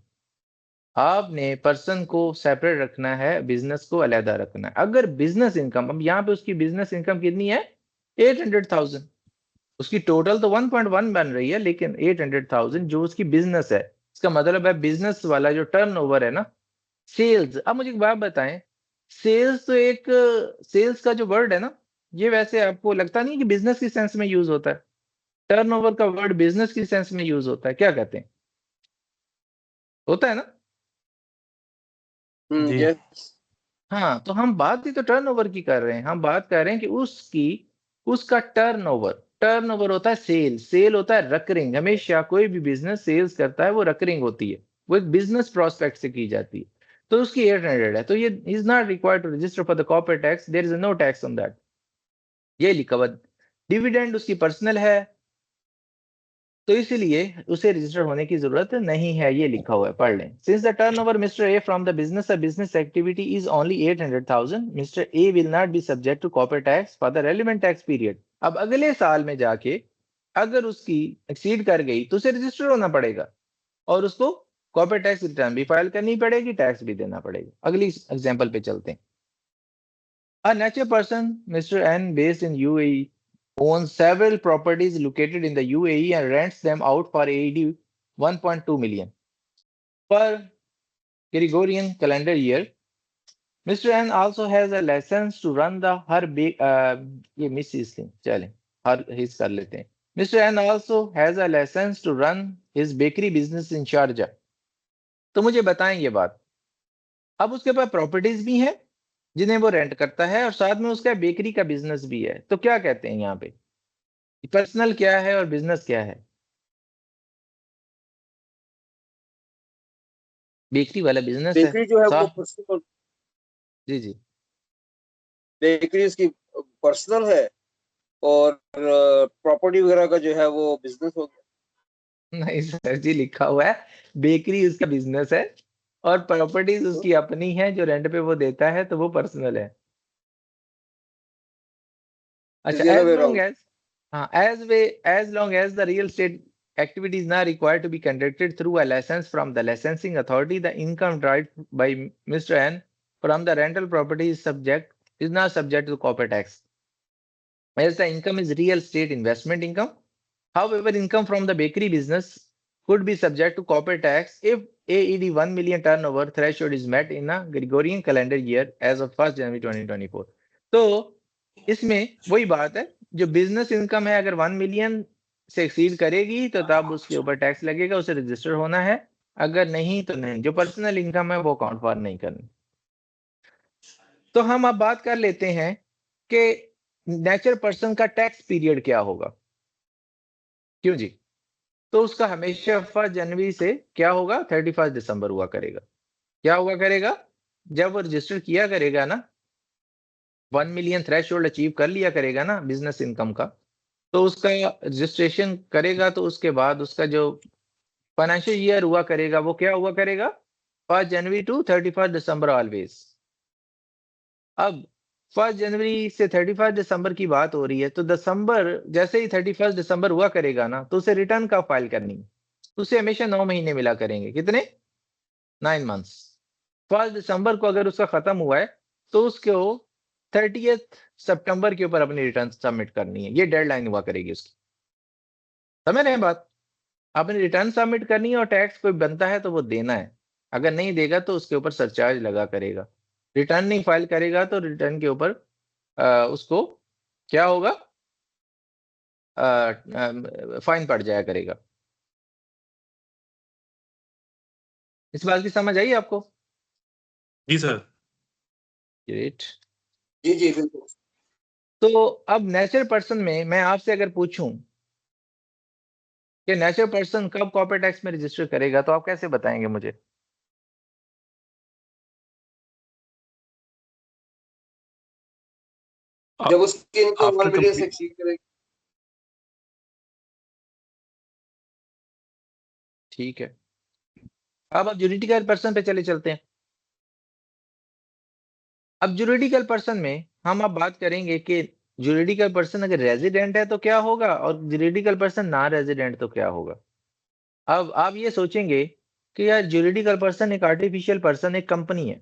आपने पर्सन को सेपरेट रखना है, बिजनेस को अलहदा रखना है। अगर बिजनेस इनकम, अब यहाँ पे उसकी बिजनेस इनकम कितनी है? 800,000। उसकी टोटल तो 1.1 बन रही है, लेकिन 800,000 जो उसकी बिजनेस है, इसका मतलब है बिजनेस वाला जो टर्नओवर है ना, सेल्स। अब मुझे एक बात बताएं, सेल्स तो एक, सेल्स का जो वर्ड है ना, ये वैसे आपको लगता नहीं कि बिजनेस की सेंस में यूज होता है? टर्नओवर का वर्ड बिजनेस की सेंस में यूज होता है, क्या कहते हैं? होता है ना? जी। यस। हाँ, तो हम बात ही तो टर्नओवर की कर रहे हैं। हम बात कर रहे हैं कि उसका टर्नओवर। टर्नओवर होता है सेल। सेल होता है रकरिंग। हमेशा कोई भी बिजनेस सेल्स करता है वो रकरिंग होती है, वो एक बिजनेस प्रोस्पेक्ट से की जाती है। तो उसकी 800 है, तो ये is not required to register for the corporate tax. There is no tax on that. ये लिखा हुआ। डिविडेंड उसकी पर्सनल है, तो इसीलिए उसे रजिस्टर होने की जरूरत नहीं है। ये लिखा हुआ है, पढ़ लें। Since the turnover mister A from the business activity is only 800,000, mister A will not be subject to corporate tax for the relevant tax period. अब अगले साल में जाके अगर उसकी एक्सीड कर गई तो उसे रजिस्टर होना पड़ेगा, और उसको कॉर्पोरेट टैक्स रिटर्न भी फाइल करनी पड़ेगी, टैक्स भी देना पड़ेगा। अगली एग्जाम्पल पे चलते हैं। A natural person, Mr. N, based in UAE, owns several properties located in the UAE and rents them out for AED 1.2 million per Gregorian calendar year. Mr. N also has a license to run the ये miss इसलिए चलें हर हिस कर लेते हैं। Mr. N also has a license to run his bakery business in Sharjah. तो मुझे बताएं ये बात। अब उसके पास प्रॉपर्टीज भी हैं जिन्हें वो रेंट करता है, और साथ में उसका बेकरी का बिजनेस भी है। तो क्या कहते हैं यहाँ पे, पर्सनल क्या है और बिजनेस क्या है? बेकरी वाला बिजनेस है। बेकरी जो है वो साफ। पर्सनल, जी जी। बेकरी उसकी पर्सनल है और प्रॉपर्टी वगैरह का जो है वो बिजनेस हो गया। नहीं सर जी, लिखा हुआ है बेकरी उसका बिजनेस है और प्रॉपर्टीज उसकी अपनी है जो रेंट पे वो देता है, तो वो पर्सनल है। अच्छा, the other as way long around. As, हाँ, as long as the real estate activity is not required to be conducted through a license from the licensing authority, the income derived by Mr. N from the rental property is not subject to corporate tax, as the income is real estate investment income. However, income from the bakery business could be subject to corporate tax if AED 1 million turnover threshold is met in a Gregorian calendar year as of 1st January 2024. तो इसमें वही बात है, जो business income है अगर 1 million से exceed करेगी तो तब उसके ऊपर टैक्स लगेगा, उसे रजिस्टर होना है। अगर नहीं तो नहीं। जो पर्सनल इनकम है वो अकाउंट फॉर नहीं करनी। तो हम अब बात कर लेते हैं कि नेचुरल पर्सन का टैक्स पीरियड क्या होगा। क्यों जी? तो उसका हमेशा 1 जनवरी से क्या होगा, 31 दिसंबर हुआ करेगा। क्या हुआ करेगा? जब वो रजिस्टर किया करेगा ना, 1 मिलियन थ्रेशोल्ड अचीव कर लिया करेगा ना बिजनेस इनकम का, तो उसका रजिस्ट्रेशन करेगा, तो उसके बाद उसका जो फाइनेंशियल ईयर हुआ करेगा वो क्या हुआ करेगा, 1 जनवरी टू 31 दिसंबर ऑलवेज। अब 1 जनवरी से 31 दिसंबर की बात हो रही है, तो दिसंबर जैसे ही 31 दिसंबर हुआ करेगा ना, तो उसे रिटर्न कब फाइल करनी है? उसे हमेशा 9 महीने मिला करेंगे। कितने? 9 मंथ्स। 1 दिसंबर को अगर उसका खत्म हुआ है तो उसको 30 सितंबर के ऊपर अपनी रिटर्न सबमिट करनी है। ये डेडलाइन हुआ करेगी उसकी। समझ रहे हैं बात? अपनी रिटर्न सबमिट करनी है और टैक्स कोई बनता है तो वो देना है। अगर नहीं देगा तो उसके ऊपर सरचार्ज लगा करेगा। रिटर्न नहीं फाइल करेगा तो रिटर्न के ऊपर उसको क्या होगा, फाइन पड़ जाया करेगा। इस बात की समझ आई आपको? जी सर। ग्रेट। जी जी बिल्कुल। तो अब नेचुरल पर्सन में मैं आपसे अगर पूछूं कि नेचुरल पर्सन कब कॉर्पोरेट टैक्स में रजिस्टर करेगा, तो आप कैसे बताएंगे मुझे? जब उसकी इनकम आफ्टर 1 मिलियन से कंप्लीट एक्सीड करेगी। ठीक है, अब आप जुरिडिकल पर्सन पे चले चलते हैं। अब जुरिडिकल पर्सन में हम अब बात करेंगे कि जुरिडिकल पर्सन अगर रेजिडेंट है तो क्या होगा, और जुरिडिकल पर्सन नॉन रेजिडेंट तो क्या होगा। अब आप ये सोचेंगे कि यार जुरिडिकल पर्सन एक आर्टिफिशियल पर्सन, एक कंपनी है,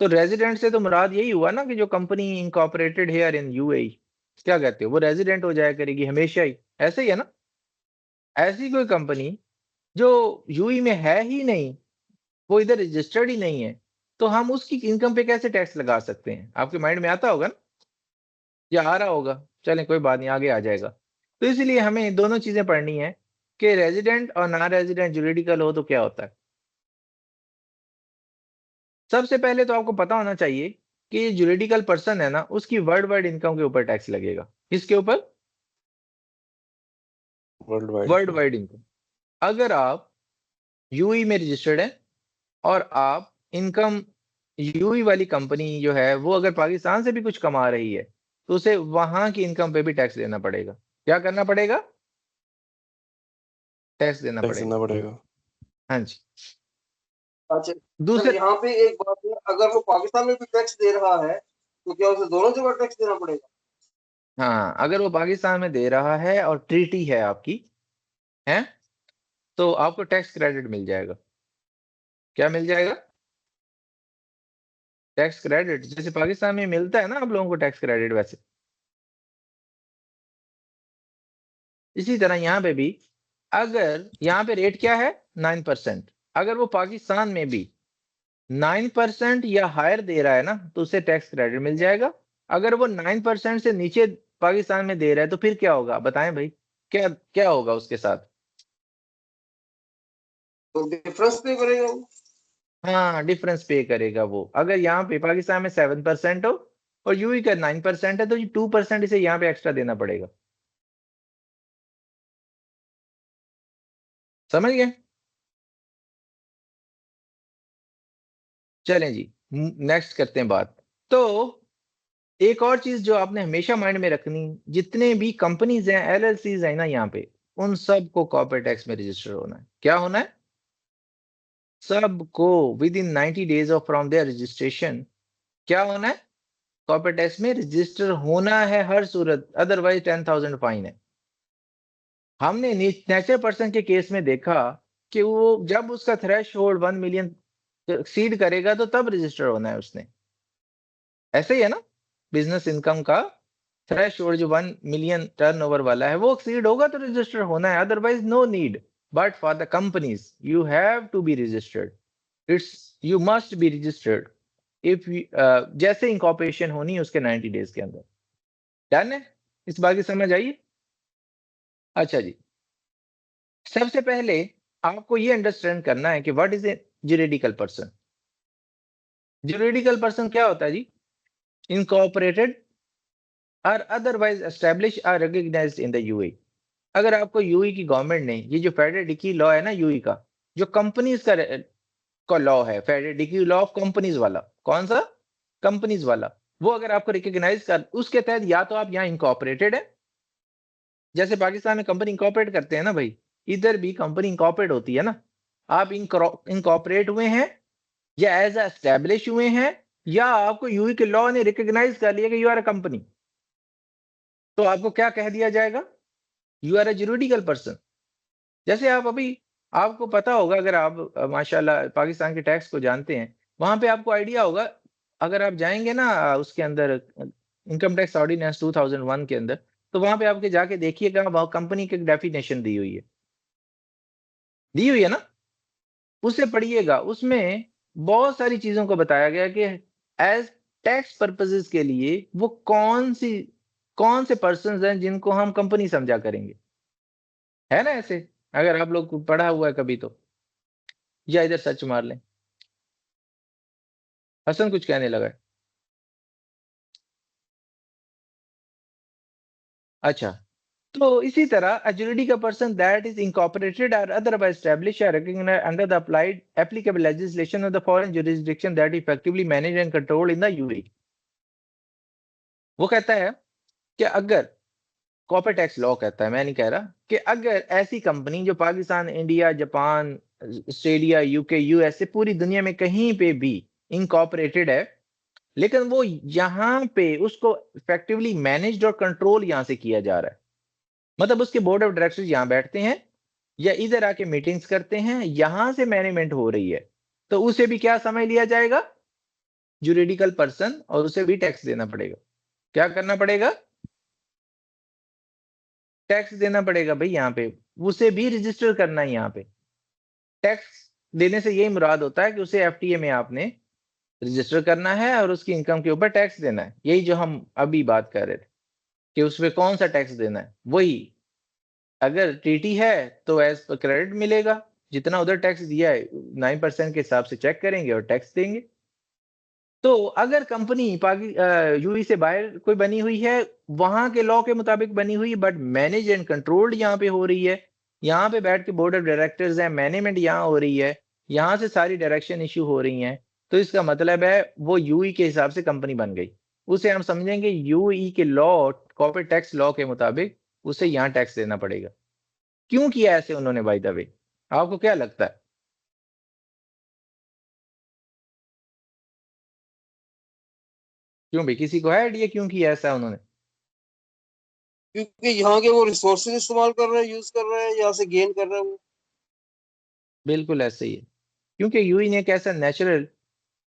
तो रेजिडेंट से तो मुराद यही हुआ ना कि जो company incorporated here in UAE, क्या कहते हो, वो रेजिडेंट हो जाया करेगी हमेशा ही, ऐसे ही है ना। ऐसी कोई कंपनी जो यूएई में है ही नहीं, वो इधर रजिस्टर्ड ही नहीं है, तो हम उसकी इनकम पे कैसे टैक्स लगा सकते हैं? आपके माइंड में आता होगा ना, या आ रहा होगा? चलें कोई बात नहीं, आगे आ जाएगा। तो इसलिए हमें दोनों चीजें पढ़नी है कि रेजिडेंट और नॉन रेजिडेंट जुरिडिकल हो तो क्या होता है। सबसे पहले तो आपको पता होना चाहिए कि ये जुरिडिकल पर्सन है ना, उसकी वर्ल्ड वाइड इनकम के ऊपर टैक्स लगेगा। किसके ऊपर? World wide world wide income. अगर आप यूई में रजिस्टर्ड है और आप इनकम यूई वाली कंपनी जो है वो अगर पाकिस्तान से भी कुछ कमा रही है, तो उसे वहां की इनकम पे भी टैक्स देना पड़ेगा। क्या करना पड़ेगा? टैक्स देना टैक्स पड़ेगा। देना पड़ेगा। हाँ जी। अच्छा सर, दूसरे, यहाँ पे एक बात है, अगर वो पाकिस्तान में भी टैक्स दे रहा है तो क्या उसे दोनों जगह टैक्स देना पड़ेगा? हाँ, अगर वो पाकिस्तान में दे रहा है और ट्रीटी है आपकी, है, तो आपको टैक्स क्रेडिट मिल जाएगा। क्या मिल जाएगा? टैक्स क्रेडिट, जैसे पाकिस्तान में मिलता है ना आप लोगों को टैक्स क्रेडिट, वैसे इसी तरह यहाँ पे भी, अगर यहाँ पे रेट क्या है 9%, अगर वो पाकिस्तान में भी 9% या हायर दे रहा है ना, तो उसे टैक्स क्रेडिट मिल जाएगा। अगर वो 9% से नीचे पाकिस्तान में दे रहा है तो फिर क्या होगा, बताएं भाई, क्या क्या होगा उसके साथ? तो डिफरेंस पे करेगा वो। हाँ, डिफरेंस पे करेगा वो। अगर यहाँ पे पाकिस्तान में 7% हो और यूई का 9% है, तो ये 2% इसे यहाँ पे एक्स्ट्रा देना पड़ेगा। समझ गए? चलें जी, नेक्स्ट करते हैं बात। तो एक और चीज जो आपने हमेशा माइंड में रखनी, जितने भी कंपनीज हैं, एलएलसीज हैं ना यहाँ पे, उन सबको कॉर्पोरेट टैक्स में रजिस्टर होना है। क्या होना है? सबको within 90 days of from their registration क्या होना है? कॉर्पोरेट टैक्स में रजिस्टर होना है हर सूरत, अदरवाइज 10,000 फाइन है। हमने नेचर पर्सन के केस में देखा कि वो जब उसका थ्रेश होल्ड 1 मिलियन एक्सीड करेगा तो तब रजिस्टर होना है उसने। ऐसे ही है ना, बिजनेस इनकम का थ्रेश होल्ड जो 1 मिलियन टर्नओवर वाला है वो एक्सीड होगा तो रजिस्टर होना है, otherwise no need. But for the companies you have to be registered, it's you must be registered if जैसे इंकॉर्पोरेशन होनी है उसके 90 डेज के अंदर। डन है? इस बात की समझ आइए। अच्छा जी, सबसे पहले आपको ये अंडरस्टैंड करना है कि what is a juridical person. Juridical person क्या होता है जी? इनकॉर्पोरेटेड और otherwise establish are recognized in the UAE. अगर आपको यूएई की गवर्नमेंट ने ये जो फेडरल डिक्री लॉ है ना यूएई का, जो कंपनीज का लॉ है, federal decree law of companies वाला, कौन सा? कंपनीज वाला। वो अगर आपको रिकॉग्नाइज कर, उसके तहत या तो आप यहाँ इनकॉर्पोरेटेड है, जैसे पाकिस्तान में कंपनी इंकॉर्पोरेट करते हैं ना भाई, इधर भी कंपनी इंकॉर्पोरेट होती है ना, आप इनकॉर्पोरेट हुए हैं या एज एस्टेब्लिश हुए हैं, या आपको यूई के लॉ ने रिकॉग्नाइज कर लिया कि यू आर अ कंपनी, तो आपको क्या कह दिया जाएगा? You are a juridical person. जैसे आप अभी, आपको पता होगा, अगर आप माशाल्लाह पाकिस्तान के टैक्स को जानते हैं, वहां पे आपको आइडिया होगा, अगर आप जाएंगे ना उसके अंदर इनकम टैक्स ऑर्डिनेंस 2001 के अंदर, तो वहां पे आपके जाके देखिएगा, वहां कंपनी की डेफिनेशन दी हुई है ना, उसे पढ़िएगा। उसमें बहुत सारी चीजों को बताया गया कि एज टैक्स पर्पसेस के लिए वो कौन से पर्सन हैं जिनको हम कंपनी समझा करेंगे, है ना ऐसे, अगर आप लोग को पढ़ा हुआ है कभी तो, या इधर सर्च मार लें। हसन कुछ कहने लगा है। अच्छा, तो इसी तरह a juridical person that is incorporated or otherwise established or recognized under the applied applicable legislation of the foreign jurisdiction that effectively manage and control in the UAE. वो कहता है कि अगर कॉर्पोरेट टैक्स लॉ कहता है, मैं नहीं कह रहा, कि अगर ऐसी कंपनी जो Pakistan, India, Japan, Australia, UK, USA, पूरी दुनिया में कहीं पे भी इनकॉर्पोरेटेड है, लेकिन वो यहाँ पे उसको इफेक्टिवली मैनेज्ड और कंट्रोल यहाँ से किया जा रहा है, मतलब उसके बोर्ड ऑफ डायरेक्टर्स यहाँ बैठते हैं या इधर आके मीटिंग्स करते हैं, यहाँ से मैनेजमेंट हो रही है, तो उसे भी क्या समझ लिया जाएगा? जुरिडिकल पर्सन, और उसे भी टैक्स देना पड़ेगा। क्या करना पड़ेगा? टैक्स देना पड़ेगा भाई। यहाँ पे उसे भी रजिस्टर करना है। यहाँ पे टैक्स देने से यही मुराद होता है कि उसे एफटीए में आपने रजिस्टर करना है और उसकी इनकम के ऊपर टैक्स देना है। यही जो हम अभी बात कर रहे थे कि उसमें कौन सा टैक्स देना है, वही अगर टीटी है तो एज पर क्रेडिट मिलेगा, जितना उधर टैक्स दिया है 9% के हिसाब से चेक करेंगे और टैक्स देंगे। तो अगर कंपनी यूएई से बाहर कोई बनी हुई है, वहां के लॉ के मुताबिक बनी हुई है, बट मैनेज एंड कंट्रोल्ड यहाँ पे हो रही है, यहाँ पे बैठ के बोर्ड ऑफ डायरेक्टर्स है, मैनेजमेंट यहाँ हो रही है, यहाँ से सारी डायरेक्शन इश्यू हो रही हैं, तो इसका मतलब है वो यूई के हिसाब से कंपनी बन गई। उसे हम समझेंगे यूई के लॉ, कॉर्पोरेट टैक्स लॉ के मुताबिक उसे यहाँ टैक्स देना पड़ेगा। क्यों किया ऐसे उन्होंने बाय द वे? आपको क्या लगता है? क्यों भाई, किसी को है आइडिया क्यों किया ऐसा उन्होंने? क्योंकि यहाँ के वो रिसोर्सेज इस्तेमाल कर रहे हैं, यूज कर रहे हैं, यहाँ से गेन कर रहे हैं वो। बिल्कुल ऐसे ही है, क्योंकि यूई ने एक ऐसा नेचुरल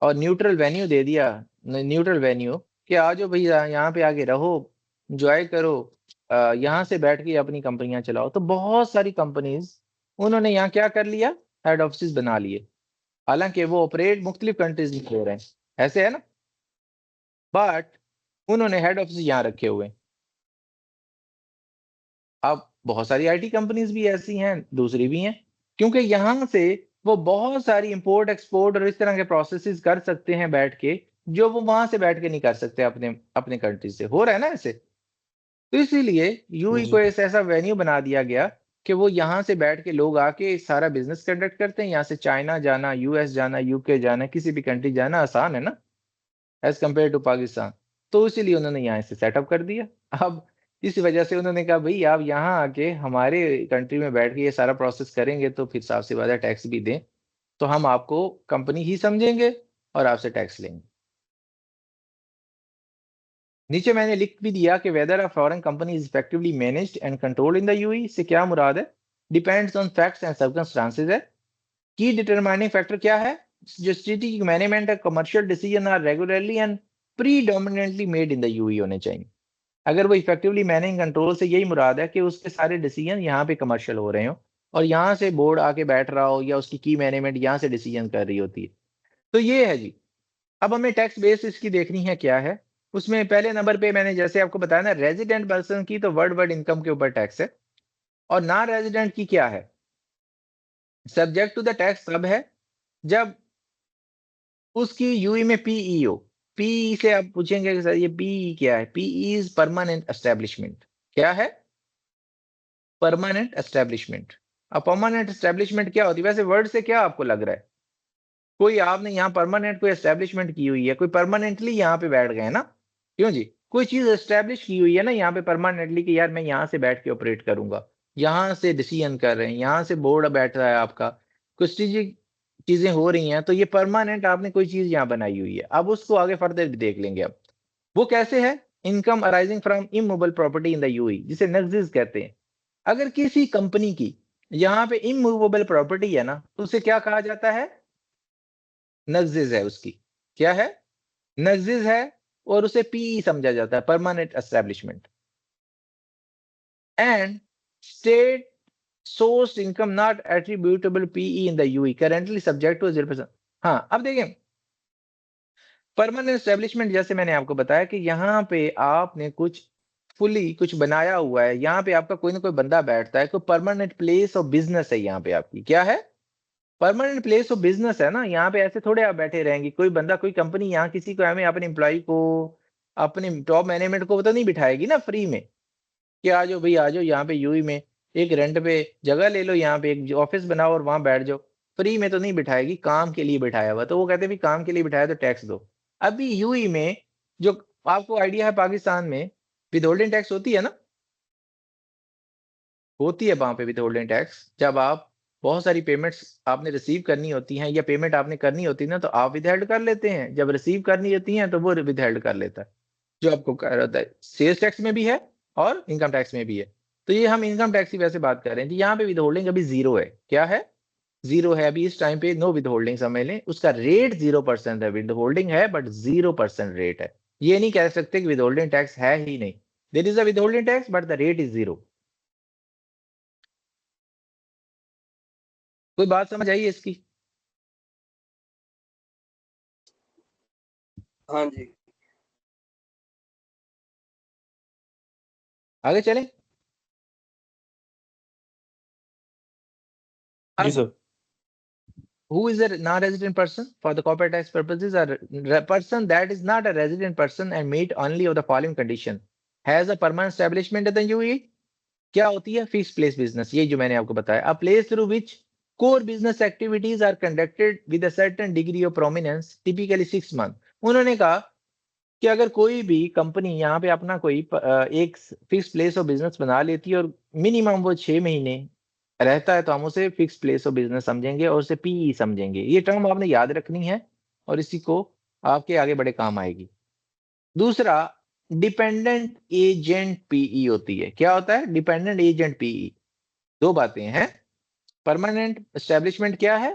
और न्यूट्रल वेन्यू दे दिया, न्यूट्रल वेन्यू, कि आ जाओ भैया यहाँ पे आगे रहो, एंजॉय करो, यहाँ से बैठ के अपनी कंपनियां चलाओ। तो बहुत सारी कंपनीज उन्होंने यहाँ क्या कर लिया, हेड ऑफिस बना लिए, हालांकि वो ऑपरेट मुख्तलिफ कंट्रीज में हो रहे हैं, ऐसे है ना, बट उन्होंने हेड ऑफिस यहाँ रखे हुए हैं। अब बहुत सारी आईटी कंपनीज भी ऐसी हैं, दूसरी भी हैं, क्योंकि यहाँ से वो बहुत सारी इंपोर्ट एक्सपोर्ट और इस तरह के प्रोसेसेस कर सकते हैं बैठ के, जो वो वहां से बैठ के नहीं कर सकते अपने अपने कंट्री से। हो रहा है ना ऐसे? तो इसीलिए यूई को ऐसा वेन्यू बना दिया गया कि वो यहाँ से बैठ के लोग आके सारा बिजनेस कंडक्ट करते हैं। यहाँ से चाइना जाना, यूएस जाना, यूके जाना, किसी भी कंट्री जाना आसान है ना, एज कम्पेयर टू पाकिस्तान। तो इसीलिए उन्होंने यहाँ से सेटअप कर दिया। अब इस वजह से उन्होंने कहा भाई आप यहाँ आके हमारे कंट्री में बैठ के ये सारा प्रोसेस करेंगे तो फिर साफ सी बात है टैक्स भी दें, तो हम आपको कंपनी ही समझेंगे और आपसे टैक्स लेंगे। नीचे मैंने लिख भी दिया कि whether a foreign company is effectively managed and controlled in the UAE से क्या मुराद है? Depends on facts and circumstances है। की डिटरमाइनिंग फैक्टर क्या है? जो स्ट्रेटेजिक मैनेजमेंट है, commercial decision are regularly and predominantly made in the UAE होने चाहिए। अगर वो इफेक्टिवली मैनेज कंट्रोल से यही मुराद है कि उसके सारे डिसीजन यहाँ पे कमर्शियल हो रहे हो और यहाँ से बोर्ड आके बैठ रहा हो या उसकी की मैनेजमेंट यहाँ से डिसीजन कर रही होती है, तो ये है जी। अब हमें टैक्स बेस इसकी देखनी है क्या है। उसमें पहले नंबर पे मैंने जैसे आपको बताया ना, रेजिडेंट पर्सन की तो वर्ड इनकम के ऊपर टैक्स है, और नॉन रेजिडेंट की क्या है? सब्जेक्ट टू द टैक्स तब है जब उसकी यूई में पीई हो। पीई से आप पूछेंगे कि सर ये पीई क्या है? PE is permanent establishment. क्या है? Permanent establishment. अब परमानेंट एस्टेब्लिशमेंट क्या होती है? वैसे वर्ड से क्या आपको लग रहा है? कोई आपने यहाँ परमानेंट कोई एस्टेब्लिशमेंट की हुई है, कोई परमानेंटली यहाँ पे बैठ गए ना? क्यों जी? कोई चीज एस्टेब्लिश की हुई है ना यहाँ पे परमानेंटली, कि यार मैं यहाँ से बैठ के ऑपरेट करूंगा, यहाँ से डिसीजन कर रहे हैं, यहाँ से बोर्ड बैठ रहा है आपका, कुछ चीजें हो रही हैं, तो ये परमानेंट आपने कोई चीज यहाँ बनाई हुई है। अब उसको आगे फर्दर भी देख लेंगे। अब वो कैसे है? Income arising from immovable property in the UAE, जिसे नक्जिज कहते हैं। अगर किसी कंपनी की यहाँ पे इमूवेबल प्रॉपर्टी है ना, तो उसे क्या कहा जाता है? नक्जिज है उसकी। क्या है? नक्जिज है, और उसे पीई समझा जाता है, permanent establishment. And state source income not attributable PE in the UAE currently subject to 0%। हाँ, अब देखें परमानेंट एस्टेब्लिशमेंट, जैसे मैंने आपको बताया कि यहाँ पे आपने कुछ फुली कुछ बनाया हुआ है, यहाँ पे आपका कोई ना कोई बंदा बैठता है, कोई परमानेंट प्लेस ऑफ बिजनेस है यहाँ पे आपकी। क्या है? परमानेंट प्लेस ऑफ बिजनेस है ना। यहाँ पे ऐसे थोड़े आप बैठे रहेंगे, कोई बंदा कोई कंपनी यहाँ किसी को हमें अपने एम्प्लॉय को, अपने टॉप मैनेजमेंट को तो नहीं बिठाएगी ना फ्री में, कि आ जाओ भाई, आ जाओ यहाँ पे यूएई में, एक रेंट पे जगह ले लो, यहाँ पे एक ऑफिस बनाओ और वहां बैठ जाओ। फ्री में तो नहीं बिठाएगी, काम के लिए बिठाया हुआ। तो वो कहते हैं भी काम के लिए बिठाया तो टैक्स दो। अभी यूएई में जो आपको आइडिया है, पाकिस्तान में विदहोल्डिंग टैक्स होती है ना, होती है वहां पे विदहोल्डिंग टैक्स। जब आप बहुत सारी पेमेंट्स आपने रिसीव करनी होती हैं या पेमेंट आपने करनी होती है ना, तो आप विदहेल्ड कर लेते हैं। जब रिसीव करनी होती है तो वो विदहेल्ड कर लेता है, जो आपको कह रहा है। सेल्स टैक्स में भी है और इनकम टैक्स में भी है। तो ये हम इनकम टैक्स की वैसे बात कर रहे हैं जी। यहाँ पे विदहोल्डिंग अभी जीरो है। क्या है? जीरो है अभी इस टाइम पे। नो विदहोल्डिंग समझ लें, उसका रेट 0% है। विदहोल्डिंग है बट 0% रेट है। ये नहीं कह सकते कि विदहोल्डिंग टैक्स है ही नहीं। There is a withholding tax but the rate is zero. कोई बात समझ आई है इसकी? हाँ जी। आगे चलें। जी अब sir. who is a non-resident person for the corporate tax purposes? A person that is not a resident person and meet only of the following condition: has a permanent establishment in the UAE। क्या होती है? Fix place business, ये जो मैंने आपको बताया। A place through which core business activities are conducted with a certain degree of prominence typically 6 month. उन्होंने कहा कि अगर कोई भी कंपनी यहाँ पे अपना कोई एक फिक्स प्लेस ऑफ बिजनेस बना लेती है और मिनिमम वो 6 महीने रहता है, तो हम उसे फिक्स प्लेस ऑफ बिजनेस समझेंगे और उसे पीई समझेंगे। ये टर्म आपने याद रखनी है और इसी को आपके आगे बड़े काम आएगी। दूसरा, डिपेंडेंट एजेंट पीई होती है। क्या होता है? Dependent agent PE. दो बातें हैं। परमानेंट एस्टेब्लिशमेंट क्या है?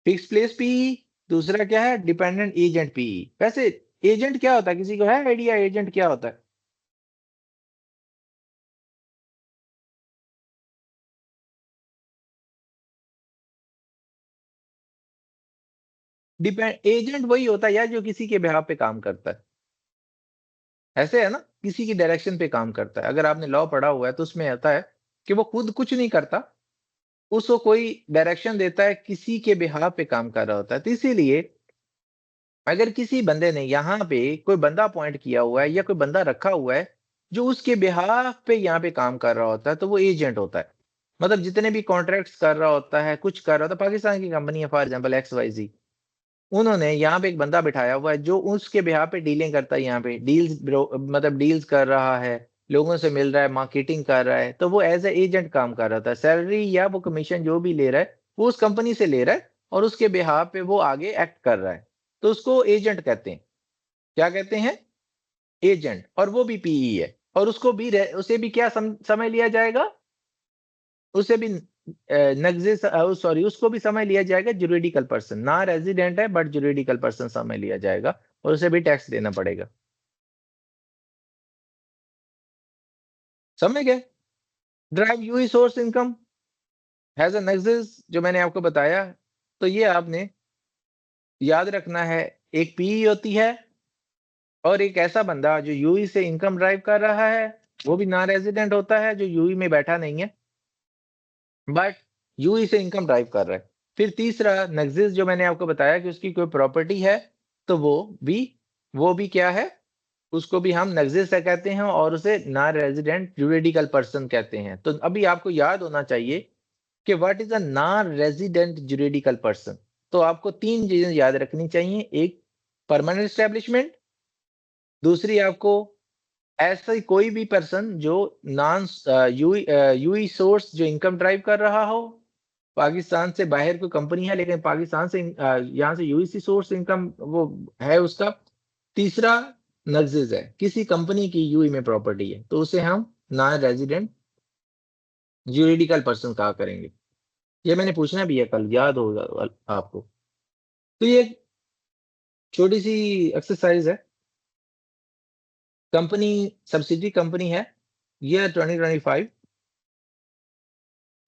Fix place PE. दूसरा क्या है? Dependent agent PE. वैसे एजेंट क्या होता है? किसी को है आइडिया एजेंट क्या होता है? डिपेंड एजेंट वही होता है यार जो किसी के बिहाफ पे काम करता है। ऐसे है ना, किसी की डायरेक्शन पे काम करता है। अगर आपने लॉ पढ़ा हुआ है तो उसमें आता है कि वो खुद कुछ नहीं करता, उसको कोई डायरेक्शन देता है, किसी के बिहाफ पे काम कर रहा होता है। तो इसीलिए अगर किसी बंदे ने यहाँ पे कोई बंदा अपॉइंट किया हुआ है या कोई बंदा रखा हुआ है जो उसके बिहाफ पे यहाँ पे काम कर रहा होता है, तो वो एजेंट होता है। मतलब जितने भी कॉन्ट्रैक्ट्स कर रहा होता है, कुछ कर रहा होता है। पाकिस्तान की कंपनी है फॉर एग्जाम्पल XYZ, उन्होंने यहाँ पे एक बंदा बिठाया हुआ है जो उसके बिहाफ पे डीलिंग करता है, यहाँ पे डील्स मतलब डील्स कर रहा है, लोगों से मिल रहा है, मार्केटिंग कर रहा है। तो वो एज ए एजेंट काम कर रहा था। सैलरी या वो कमीशन जो भी ले रहा है वो उस कंपनी से ले रहा है और उसके बिहाफ पे वो आगे एक्ट कर रहा है। तो उसको एजेंट कहते हैं। क्या कहते हैं? एजेंट। और वो भी पीई है। और उसको भी उसे भी क्या समय लिया जाएगा? उसे भी नगजे सॉरी उसको भी समय लिया जाएगा। जुरिडिकल पर्सन, ना रेजिडेंट है बट जुरिडिकल पर्सन समय लिया जाएगा और उसे भी टैक्स देना पड़ेगा। समझ गए? Derive UAE source income has a nexus जो मैंने आपको बताया। तो ये आपने याद रखना है। एक पीई होती है और एक ऐसा बंदा जो यूई से इनकम ड्राइव कर रहा है, वो भी नॉन रेजिडेंट होता है जो यूई में बैठा नहीं है बट यूई से इनकम ड्राइव कर रहा है। फिर तीसरा नगजिस जो मैंने आपको बताया कि उसकी कोई प्रॉपर्टी है, तो वो भी क्या है? उसको भी हम नगजिस कहते हैं और उसे नॉन रेजिडेंट जुरिडिकल पर्सन कहते हैं। तो अभी आपको याद होना चाहिए कि what is a non resident juridical person. तो आपको 3 चीजें याद रखनी चाहिए। एक, परमानेंट एस्टेब्लिशमेंट। दूसरी, आपको ऐसा कोई भी पर्सन जो नॉन यूई सोर्स जो इनकम ड्राइव कर रहा हो। पाकिस्तान से बाहर कोई कंपनी है लेकिन पाकिस्तान से यहाँ से यूएसी सोर्स इनकम वो है उसका। तीसरा, नग्जिज है, किसी कंपनी की यूई में प्रॉपर्टी है, तो उसे हम नॉन रेजिडेंट जुरिडिकल पर्सन कहा करेंगे। ये मैंने पूछना भी है कल, याद होगा आपको। तो ये एक छोटी सी एक्सरसाइज है। कंपनी सब्सिडी कंपनी है, year 2025।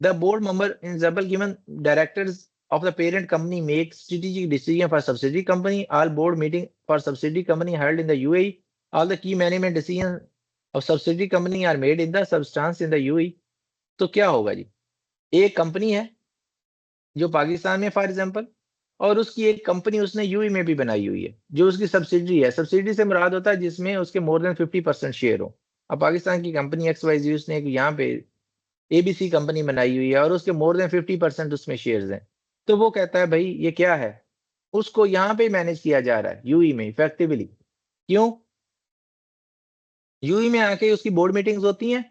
The board member in example given directors of the parent company make strategic decision for subsidiary company. All board meeting for subsidiary company held in the UAE. All the key management decisions of subsidiary company are made in the substance in the UAE. तो क्या होगा जी? एक company है जो पाकिस्तान में for example, और उसकी एक कंपनी उसने यूएई में भी बनाई हुई है जो उसकी सब्सिडरी है। सब्सिडरी से मुराद होता है जिसमें उसके मोर देन 50% शेयर हो। अब पाकिस्तान की कंपनी XYZ उसने एक यहाँ पे ABC कंपनी बनाई हुई है और उसके मोर देन 50% उसमें शेयर्स हैं, तो वो कहता है भाई ये क्या है, उसको यहाँ पे मैनेज किया जा रहा है यूई में इफेक्टिवली। क्यों? यूई में आके उसकी बोर्ड मीटिंग्स होती हैं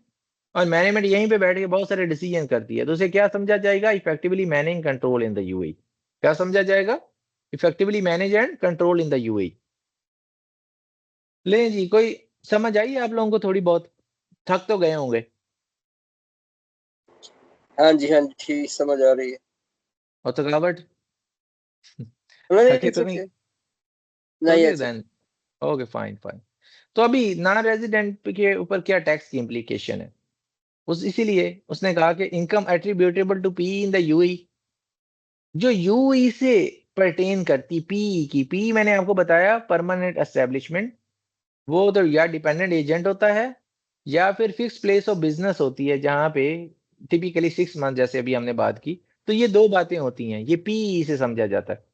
और मैनेजमेंट यहीं पे बैठ के बहुत सारे डिसीजन करती है, तो उसे क्या समझा जाएगा? Effectively manage control in the UAE. क्या समझा जाएगा? Effectively manage and control in the UAE. ले जी, कोई समझ आई आप लोगों को थोड़ी बहुत? थक तो गए होंगे। हाँ जी ठीक समझ आ रही है। और थकावट? नहीं थके इट्स तो नहीं? ओके। नहीं ओके अच्छा। Then, okay fine fine. तो अभी नॉन रेजिडेंट के ऊपर क्या टैक्स की इम्प्लीकेशन है? उस इसीलिए उसने कहा कि income attributable to P in the UAE, जो यूई से परटेन करती पी की, पी मैंने आपको बताया परमानेंट एस्टेब्लिशमेंट, वो तो या डिपेंडेंट एजेंट होता है या फिर फिक्स प्लेस ऑफ बिजनेस होती है जहां पे टिपिकली 6 मंथ जैसे अभी हमने बात की। तो ये दो बातें होती हैं, ये पी से समझा जाता है।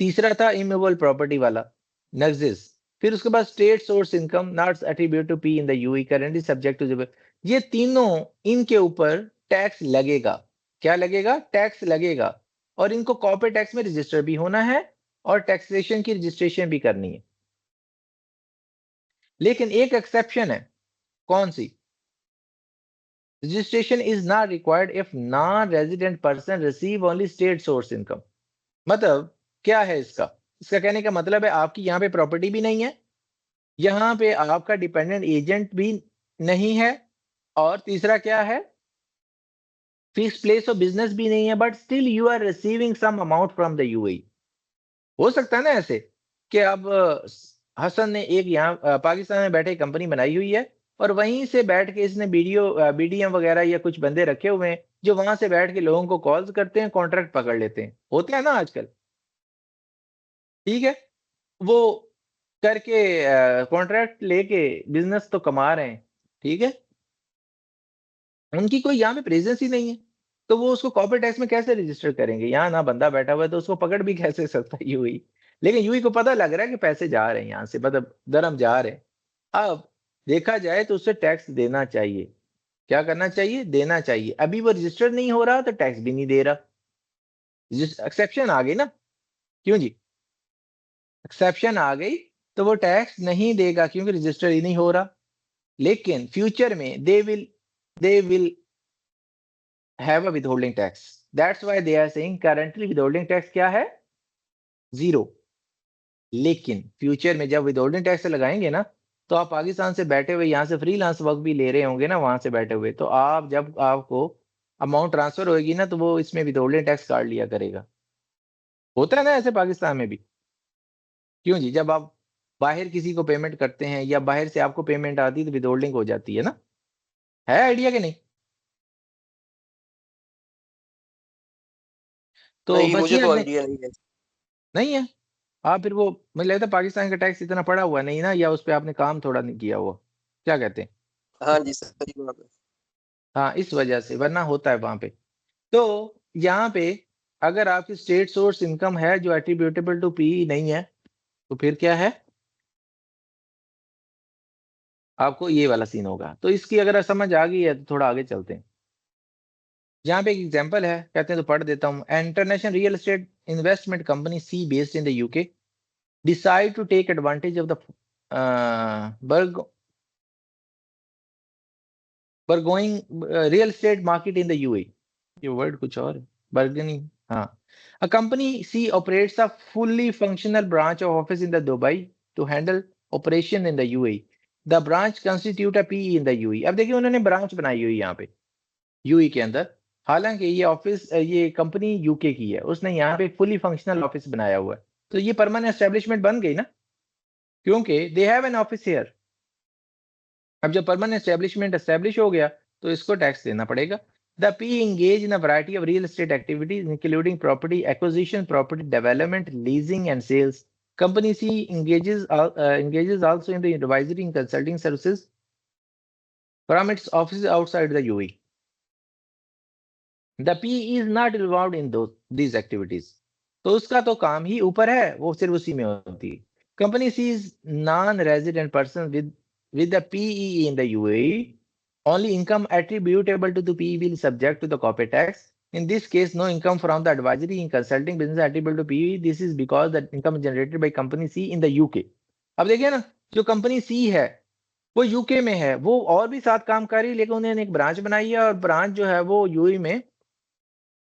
तीसरा था इमूवेबल प्रॉपर्टी वाला नक्सिस। फिर उसके बाद state source income not attribute to P in the UAE currently subject to, ये तीनों, इनके ऊपर टैक्स लगेगा। क्या लगेगा? टैक्स लगेगा। और इनको कॉर्पोरेट टैक्स में रजिस्टर भी होना है और टैक्सेशन की रजिस्ट्रेशन भी करनी है। लेकिन एक एक्सेप्शन है। कौन सी? Registration is not required if non resident person receive only state source income. मतलब क्या है इसका? इसका कहने का मतलब है आपकी यहाँ पे प्रॉपर्टी भी नहीं है, यहाँ पे आपका डिपेंडेंट एजेंट भी नहीं है, और तीसरा क्या है? फिक्स प्लेस ऑफ बिजनेस भी नहीं है, but still you are receiving some amount from the UAE. हो सकता है ना ऐसे कि अब हसन ने एक यहाँ पाकिस्तान में बैठे कंपनी बनाई हुई है और वहीं से बैठ के इसने बीडीएम वगैरह या कुछ बंदे रखे हुए हैं जो वहां से बैठ के लोगों को कॉल्स करते हैं, कॉन्ट्रैक्ट पकड़ लेते हैं। होते हैं ना आजकल। ठीक है, वो करके कॉन्ट्रैक्ट लेके बिजनेस तो कमा रहे हैं। ठीक है, उनकी कोई यहाँ पे प्रेजेंस ही नहीं है, तो वो उसको कॉर्पोरेट टैक्स में कैसे रजिस्टर करेंगे? यहाँ ना बंदा बैठा हुआ है तो उसको पकड़ भी कैसे सकता है यूई। लेकिन यूई को पता लग रहा है कि पैसे जा रहे हैं यहाँ से, मतलब दरम जा रहे हैं। अब देखा जाए तो उससे टैक्स देना चाहिए। क्या करना चाहिए? देना चाहिए। अभी वो रजिस्टर नहीं हो रहा तो टैक्स भी नहीं दे रहा। एक्सेप्शन आ गई ना? क्यों जी? एक्सेप्शन आ गई तो वो टैक्स नहीं देगा क्योंकि रजिस्टर ही नहीं हो रहा। लेकिन फ्यूचर में they will have a withholding tax. That's why they are saying currently withholding tax क्या है? 0। लेकिन फ्यूचर में जब विथहोल्डिंग टैक्स लगाएंगे ना, तो आप पाकिस्तान से बैठे हुए यहाँ से फ्रीलांस वर्क भी ले रहे होंगे ना वहां से बैठे हुए, तो आप जब आपको अमाउंट ट्रांसफर होगी ना तो वो इसमें विथहोल्डिंग टैक्स काट लिया करेगा। होता है ना ऐसे पाकिस्तान में भी। क्यों जी? जब आप बाहर किसी को पेमेंट करते हैं या बाहर से आपको पेमेंट आती है तो विथहोल्डिंग हो जाती है ना। है आइडिया कि नहीं? तो नहीं बस मुझे ये तो आपने, आइडिया नहीं है। नहीं है। हाँ, फिर वो मुझे लगता है पाकिस्तान का टैक्स इतना पड़ा हुआ नहीं ना, या उस पर आपने काम थोड़ा नहीं किया हुआ। क्या कहते हैं? हाँ जी सही बात है। हाँ, इस वजह से, वरना होता है वहां पे। तो यहाँ पे अगर आपकी स्टेट सोर्स इनकम है जो एट्रीब्यूटेबल टू पी नहीं है, तो फिर क्या है? आपको ये वाला सीन होगा। तो इसकी अगर समझ आ गई है तो थोड़ा आगे चलते हैं। यहाँ पे एक एग्जांपल है, कहते हैं तो पढ़ देता हूँ। International real estate investment company C based in the UK decide to take advantage of the burgeoning real estate market in the UAE. ये वर्ड कुछ और है, बर्गनिंग। हाँ, a company C operates a fully functional branch of office in the Dubai to handle operation in the UAE. The branch constitute a PE in the UAE. अब देखिए उन्होंने branch बनाई हुई यहाँ पे यूई के अंदर। हालांकि ये ऑफिस, ये कंपनी यूके की है, उसने यहाँ पे फुली फंक्शनल ऑफिस बनाया हुआ है, तो ये परमानेंट एस्टेब्लिशमेंट बन गई ना, क्योंकि they have an office here. अब जब परमानेंट एस्टेब्लिशमेंट एस्टेब्लिश हो गया तो इसको टैक्स देना पड़ेगा। The P engage in a variety of real estate activities including property acquisition, property development, leasing and sales. Company C engages also in the advisory and consulting services from its offices outside the UAE. The PE is not involved in these activities. तो उसका तो काम ही ऊपर है, वो सिर्फ उसी में होती है। Company C is non resident person with with the PEE in the UAE, only income attributable to the PE will be subject to the corporate tax. In this case, no income from the advisory and consulting business attributable to PE. This is because the income is generated by company C in the UK. अब देखिए ना, जो company C है वो UK में है, वो और भी साथ काम कर रही है, लेकिन उन्होंने एक ब्रांच बनाई है और ब्रांच जो है वो यूएई में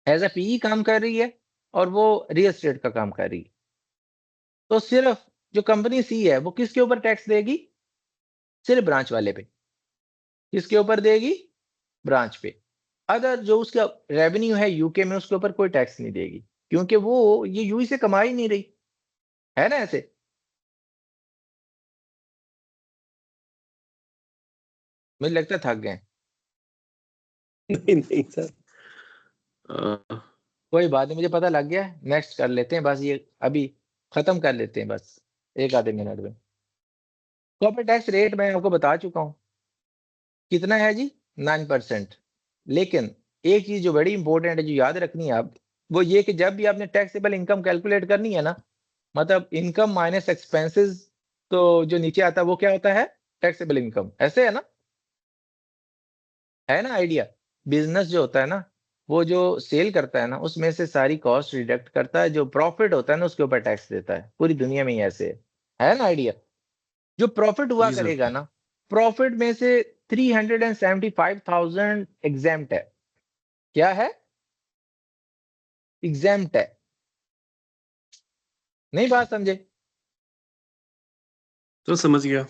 एज ए पीई काम कर रही है और वो रियल एस्टेट का काम कर रही है। तो सिर्फ जो कंपनी सी है वो किसके ऊपर टैक्स देगी? सिर्फ ब्रांच वाले पे। किसके ऊपर देगी? ब्रांच पे। अदर जो उसका रेवेन्यू है यूके में उसके ऊपर कोई टैक्स नहीं देगी, क्योंकि वो ये यूएई से कमा ही नहीं रही है ना। ऐसे मुझे लगता है थक गए। नहीं सर, कोई बात नहीं, मुझे पता लग गया। नेक्स्ट कर लेते हैं, बस ये अभी खत्म कर लेते हैं बस एक आधे मिनट में। कॉर्पोरेट टैक्स रेट मैं आपको बता चुका हूं कितना है जी, 9%। लेकिन एक चीज जो बड़ी इंपॉर्टेंट है जो याद रखनी है आप, वो ये कि जब भी आपने टैक्सेबल इनकम कैलकुलेट करनी है ना, मतलब इनकम माइनस एक्सपेंसेस, तो जो नीचे आता है वो क्या होता है? Taxable income. ऐसे है ना आइडिया। बिजनेस जो होता है ना, वो जो सेल करता है ना उसमें से सारी कॉस्ट डिडक्ट करता है, जो प्रॉफिट होता है ना उसके ऊपर टैक्स देता है। पूरी दुनिया में ही ऐसे है ना आइडिया। जो प्रॉफिट हुआ जी सर। करेगा ना, प्रॉफिट में से 375,000 एग्जाम्प्ट है। क्या है? एग्जाम्प्ट है। नहीं बात समझे? तो समझ गया।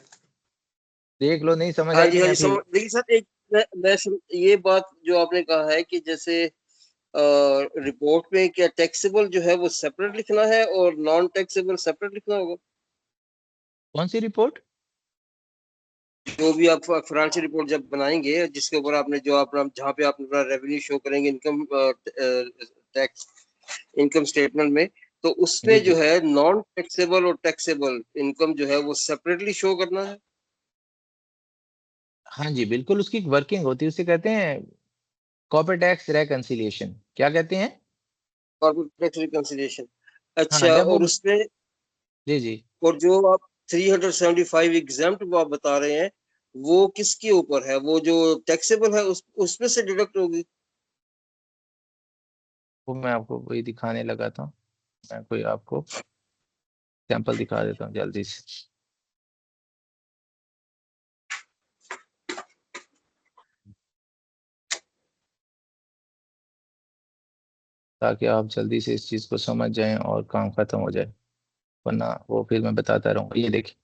देख लो, नहीं समझ हाँ आई जी, तो हाँ मैं जी, फिर देखिए सर, एक ये बात जो आपने कहा है कि जैसे रिपोर्ट में क्या टैक्सेबल जो है वो सेपरेट लिखना है और नॉन टैक्सेबल सेपरेट लिखना होगा? कौन सी रिपोर्ट? जो भी आप फाइनेंशियल रिपोर्ट जब बनाएंगे, जिसके ऊपर आपने जो अपना जहाँ पे आप अपना रेवेन्यू शो करेंगे इनकम टैक्स इनकम स्टेटमेंट में, तो उसमें जी जो जी है नॉन टैक्सेबल और टैक्सेबल इनकम जो है वो सेपरेटली शो करना है। हाँ जी बिल्कुल, उसकी एक वर्किंग होती है, उसे कहते हैं कॉर्पोरेट टैक्स रेकंसिलिएशन। क्या कहते हैं? Corporate tax reconciliation. हाँ, अच्छा, जब वो और उसमें जी जी और जो आप 375 एग्जाम्प्ट वो आप बता रहे हैं, वो किसके ऊपर है? वो जो टैक्सेबल है उसमें से डिडक्ट होगी? वो मैं आपको वही दिखाने लगा था। मैं कोई आपको सैंपल दिखा देता हूँ जल्दी से। ताकि आप जल्दी से इस चीज़ को समझ जाएं और काम खत्म हो जाए, वरना वो फिर मैं बताता रहूँगा। ये देखिए,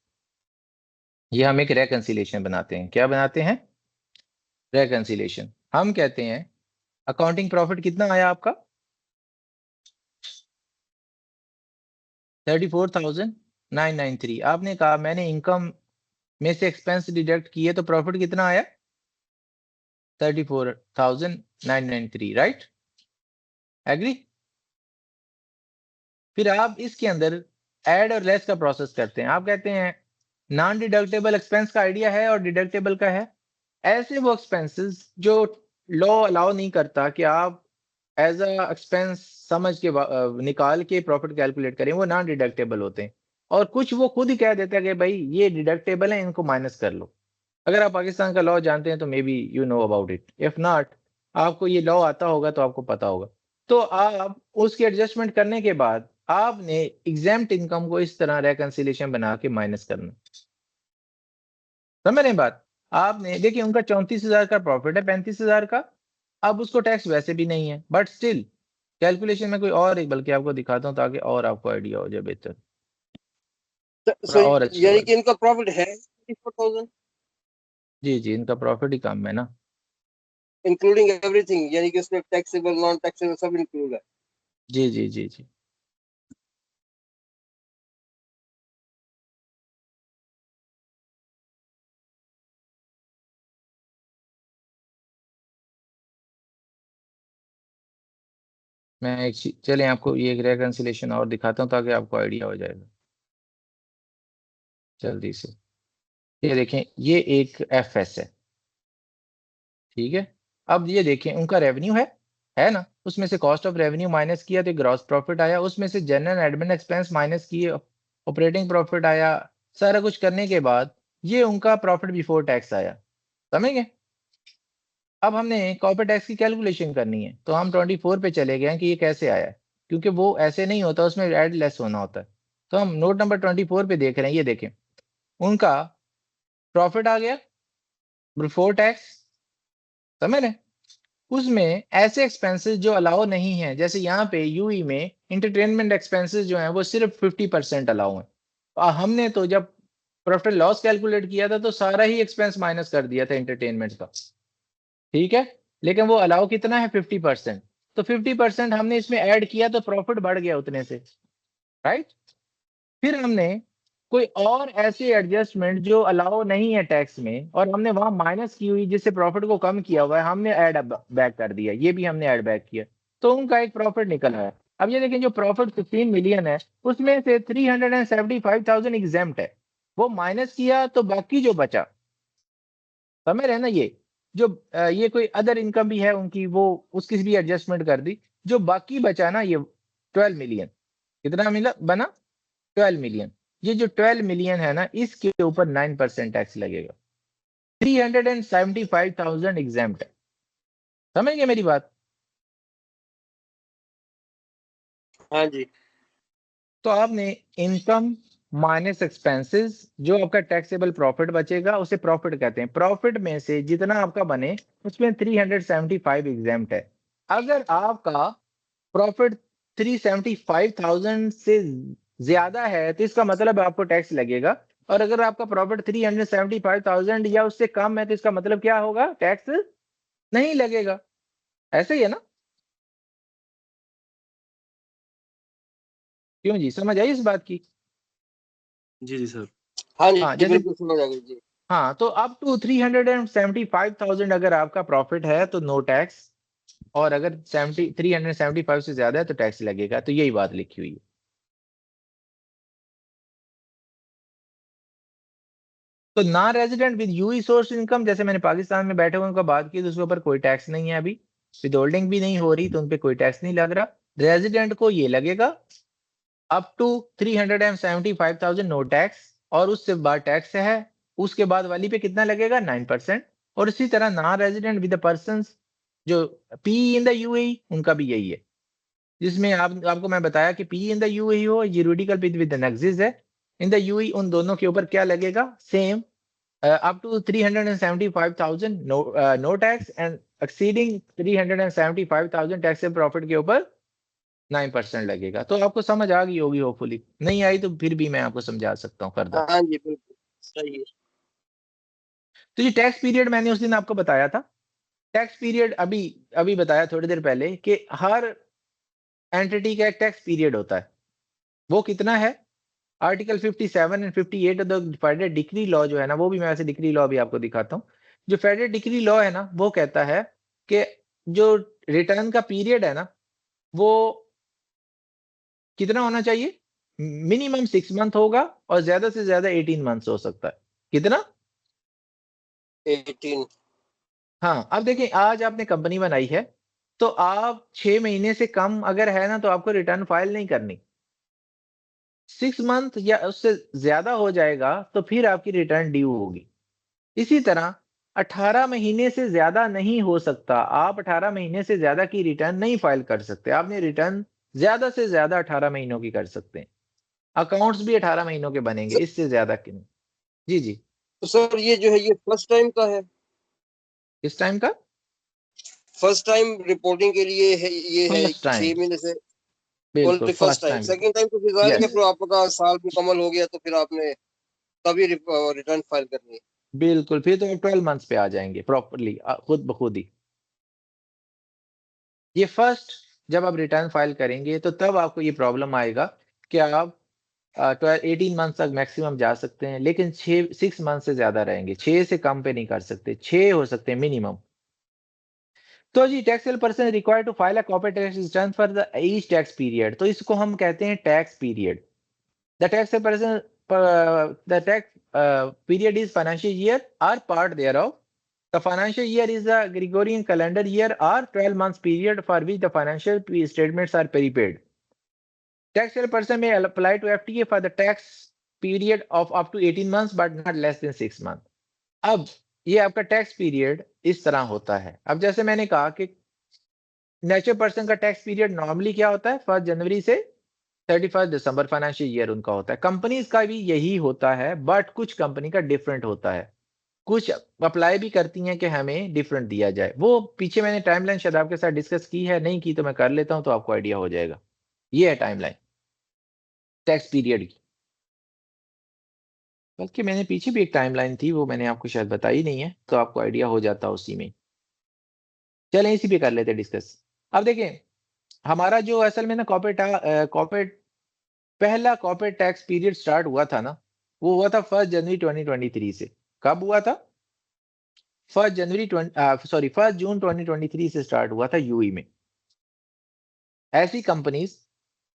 ये हम एक रेकंसिलिएशन बनाते हैं। क्या बनाते हैं? रेकंसिलिएशन। हम कहते हैं अकाउंटिंग प्रॉफिट कितना आया आपका? 34,993। आपने कहा मैंने इनकम में से एक्सपेंस डिडक्ट किए तो प्रॉफिट कितना आया? 34,993, राइट? एग्री? फिर आप इसके अंदर ऐड और लेस का प्रोसेस करते हैं। आप कहते हैं नॉन डिडक्टेबल एक्सपेंस का आइडिया है और डिडक्टेबल का है। ऐसे वो एक्सपेंसेस जो लॉ अलाउ नहीं करता कि आप एज अ एक्सपेंस समझ के निकाल के प्रॉफिट कैलकुलेट करें, वो नॉन डिडक्टेबल होते हैं। और कुछ वो खुद ही कह देता है कि भाई ये डिडक्टेबल है, इनको माइनस कर लो। अगर आप पाकिस्तान का लॉ जानते हैं तो may be you know about it, if not आपको ये लॉ आता होगा तो आपको पता होगा। तो आप उसके एडजस्टमेंट करने के बाद आपने एग्जाम्प्ट इनकम को इस तरह रेकंसिलिएशन बना के माइनस करना। समझ रहे हैं बात? आपने देखिए उनका 34,000 का प्रॉफिट है, 35,000 का। अब उसको टैक्स वैसे भी नहीं है, बट स्टिल कैलकुलेशन में कोई और एक बल्कि आपको दिखाता हूं ताकि और आपको आइडिया हो जाए बेहतर, थोड़ा सो और अच्छे यानी वर्ड। कि इनका प्रॉफिट है 34,000 जी जी, इनका प्रॉफिट ही कम है ना। इंक्लूडिंग एवरीथिंग, यानी कि उसमें टैक्सेबल नॉन टैक्सेबल सब इंक्लूड है। जी जी जी जी। मैं एक चीज चलें आपको ये एक रेकंसिलिएशन और दिखाता हूँ ताकि आपको आइडिया हो जाएगा जल्दी से। ये देखें, ये एक एफएस है, ठीक है। अब ये देखें उनका रेवेन्यू है ना, उसमें से कॉस्ट ऑफ रेवेन्यू माइनस किया तो ग्रॉस प्रॉफिट आया, उसमें से जनरल एडमिन एक्सपेंस माइनस किए ऑपरेटिंग प्रॉफिट आया। सारा कुछ करने के बाद ये उनका प्रॉफिट बिफोर टैक्स आया, समझ गए। अब हमने कॉर्पोरेट टैक्स की कैलकुलेशन करनी है, तो हम 24 पे चले गए कि ये कैसे आया है, क्योंकि वो ऐसे नहीं होता, उसमें एड लेस होना होता है। तो हम नोट नंबर 24 पे देख रहे हैं, ये देखें उनका प्रॉफिट आ गया बिफोर टैक्स, समझ रहे। उसमें ऐसे एक्सपेंसेस जो अलाउ नहीं है, जैसे यहाँ पे यूई में इंटरटेनमेंट एक्सपेंसेस जो हैं वो सिर्फ 50% अलाउ हैं। हमने तो जब प्रॉफिट लॉस कैलकुलेट किया था तो सारा ही एक्सपेंस माइनस कर दिया था इंटरटेनमेंट का, ठीक है, लेकिन वो अलाउ कितना है 50%, तो 50% हमने इसमें ऐड किया तो प्रॉफिट बढ़ गया उतने से, राइट। फिर हमने कोई और ऐसी एडजस्टमेंट जो अलाउ नहीं है टैक्स में और हमने वहां माइनस की हुई जिससे प्रॉफिट को कम किया हुआ है, हमने ऐड बैक कर दिया, ये भी हमने ऐड बैक किया, तो उनका एक प्रॉफिट निकल आया। अब ये देखें जो प्रॉफिट 15 मिलियन है उसमें से 375,000 एग्जेम्प्ट है, वो माइनस किया तो बाकी जो बचा, समझ रहे हैं ना, ये जो ये कोई अदर इनकम भी है उनकी, वो उसकी भी एडजस्टमेंट कर दी, जो बाकी बचा ना ये 12 मिलियन, कितना मिला बना 12 मिलियन, ये जो 12 मिलियन है ना इसके ऊपर 9% टैक्स लगेगा, 375,000 एग्जाम्प्ट है, समझ गए मेरी बात। हाँ जी। तो आपने इनकम माइनस एक्सपेंसेस, जो आपका टैक्सेबल प्रॉफिट बचेगा उसे प्रॉफिट कहते हैं, प्रॉफिट में से जितना आपका बने उसमें 375 एग्जाम्प्ट है। अगर आपका प्रॉफिट 375,000 से ज्यादा है तो इसका मतलब आपको टैक्स लगेगा, और अगर आपका प्रॉफिट 375,000 या उससे कम है तो इसका मतलब क्या होगा, टैक्स नहीं लगेगा, ऐसे ही है ना। क्यों जी, समझ आई इस बात की। जी जी सर। हाँ जी, हाँ जैसे, बिल्कुल समझ आ गई जी। हाँ तो अप टू 375,000 अगर आपका प्रॉफिट है तो नो टैक्स, और अगर 375 से ज्यादा है तो टैक्स लगेगा, तो यही बात लिखी हुई है। तो non resident with UAE source income, जैसे मैंने पाकिस्तान में बैठे हुए उनका बात की तो उसके ऊपर कोई टैक्स नहीं है, अभी विद होल्डिंग भी नहीं हो रही तो उनपे कोई टैक्स नहीं लग रहा। रेजिडेंट को ये लगेगा अप टू 375,000 नो टैक्स, और उससे बाद टैक्स है, उसके बाद वाली पे कितना लगेगा 9%। और इसी तरह नॉन रेजिडेंट विद पर्सन जो पी इन द यूएई उनका भी यही है, जिसमें आपको मैं बताया कि पी इन द यूएई हो, यूरिडिकल विद नेक्सिस है, इन द यूएई उन दोनों के ऊपर क्या लगेगा, same up to 375,000 no tax and exceeding 375,000 taxable profit के ऊपर 9% लगेगा। तो आपको समझ आ गई होगी होपफुली, नहीं आई तो फिर भी मैं आपको समझा सकता हूँ फर्दर। हाँ जी, बिल्कुल सही है। तो ये टैक्स पीरियड मैंने उस दिन आपको बताया था, टैक्स पीरियड अभी अभी बताया थोड़ी देर पहले कि हर एंटिटी का एक टैक्स पीरियड होता है, वो कितना है, article 57 and 58 of the federal decree law जो है ना, वो भी मैं वैसे डिक्री लॉ भी आपको दिखाता हूँ। जो फेडरल डिक्री लॉ है ना वो कहता है कि जो रिटर्न का पीरियड है ना वो कितना होना चाहिए, मिनिमम 6 मंथ होगा और ज्यादा से ज्यादा 18 मंथ्स हो सकता है, कितना, 18। हाँ। अब देखिए आज आपने कंपनी बनाई है तो आप 6 महीने से कम अगर है ना तो आपको रिटर्न फाइल नहीं करनी, 6 मंथ या उससे ज्यादा हो जाएगा तो फिर आपकी रिटर्न ड्यू होगी। इसी तरह 18 महीने से ज्यादा नहीं हो सकता, आप 18 महीने से ज्यादा की रिटर्न नहीं फाइल कर सकते, आपने रिटर्न ज्यादा से ज्यादा 18 महीनों की कर सकते हैं, अकाउंट्स भी 18 महीनों के बनेंगे, इससे ज्यादा की नहीं। जी जी। तो सर ये जो है ये फर्स्ट टाइम का है, किस टाइम का, फर्स्ट टाइम रिपोर्टिंग के लिए है, ये है फर्स्ट टाइम, 6 महीने से बिल्कुल only first first time. Time, second time तो फिर जाहिर है यस, फिर आपका साल मुकम्मल हो गया तो फिर आपने तभी रिटर्न फाइल करनी है। बिल्कुल, फिर तो 12 मंथ्स पे आ जाएंगे प्रॉपरली खुद ब खुद ही। ये फर्स्ट जब आप रिटर्न फाइल करेंगे तो तब आपको ये प्रॉब्लम आएगा कि आप 18 मंथ तक मैक्सिमम जा सकते हैं, लेकिन 6 मंथ से ज्यादा रहेंगे, 6 से कम पे नहीं कर सकते, 6 हो सकते हैं मिनिमम। तो जी taxable person required to file a corporate tax return for the each tax period, तो इसको हम कहते हैं tax period. The taxable person, the tax period is financial year or part thereof. The financial year is the Gregorian calendar year or 12 months period for which the financial statements are prepaid. Taxable person may apply to FTA for the tax period of up to 18 months but not less than 6 month। अब ये आपका tax period इस तरह होता है। अब जैसे मैंने कहा कि नेचुरल पर्सन का टैक्स पीरियड नॉर्मली क्या होता है, 1 जनवरी से 31 दिसंबर फाइनेंशियल ईयर उनका होता है। कंपनीज का भी यही होता है, बट कुछ कंपनी का डिफरेंट होता है। कुछ अप्लाई भी करती हैं कि हमें डिफरेंट दिया जाए। वो पीछे मैंने टाइमलाइन शायद आपके साथ डिस्कस की है, नहीं की तो मैं कर लेता हूं तो आपको आइडिया हो जाएगा। ये है टाइमलाइन टैक्स पीरियड की। बल्कि मैंने पीछे भी एक टाइमलाइन थी, वो मैंने आपको शायद बताई नहीं है, तो आपको आइडिया हो जाता उसी में। चलें इसी पे कर लेते डिस्कस। अब देखें हमारा जो असल में ना कॉर्पोरेट पहला कॉर्पोरेट टैक्स पीरियड स्टार्ट हुआ था ना, वो हुआ था 1 जनवरी 2023 से। कब हुआ था? 1 जून 2023 से स्टार्ट हुआ था यूई में। ऐसी कंपनीज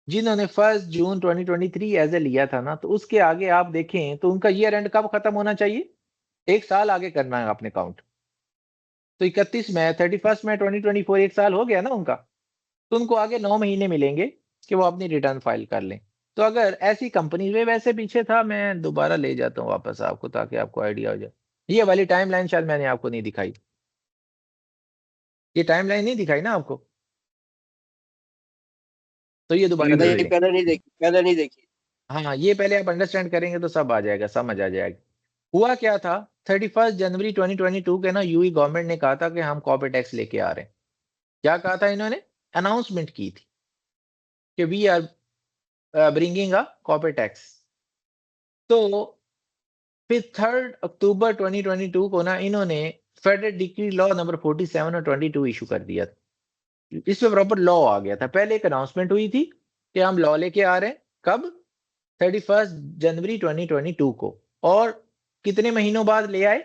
जिन्होंने 1 जून 2023 एज ए लिया था ना, तो उसके आगे आप देखें तो उनका ईयर एंड कब खत्म होना चाहिए? एक साल आगे करना है आपने काउंट। तो 31 मई 2024 एक साल हो गया ना उनका, तो उनको आगे 9 महीने मिलेंगे कि वो अपनी रिटर्न फाइल कर लें। तो अगर ऐसी कंपनी में, वैसे पीछे था, मैं दोबारा ले जाता हूँ वापस आपको ताकि आपको आइडिया हो जाए। ये वाली टाइमलाइन शायद मैंने आपको नहीं दिखाई, ये टाइमलाइन नहीं दिखाई ना आपको, तो ये दोबारा देख नहीं लें। पहले नहीं देखी। हाँ, ये पहले आप अंडरस्टैंड करेंगे तो सब आ जाएगा, समझ आ जाएगा। हुआ क्या था 31 जनवरी 2022 के ना यूई गवर्नमेंट ने कहा था कि हम कॉर्पोरेट टैक्स लेके आ रहे हैं। क्या कहा था इन्होंने? अनाउंसमेंट की थी कि we are bringing a corporate tax. तो फिर 3 अक्टूबर 2022 को ना इन्होंने फेडरल डिक्री लॉ नंबर 47 और 22 इशू कर दिया। इसमें प्रॉपर लॉ आ गया था। पहले एक अनाउंसमेंट हुई थी कि हम लॉ लेके आ रहे हैं, कब? 31 जनवरी 2022 को। और कितने महीनों बाद ले आए?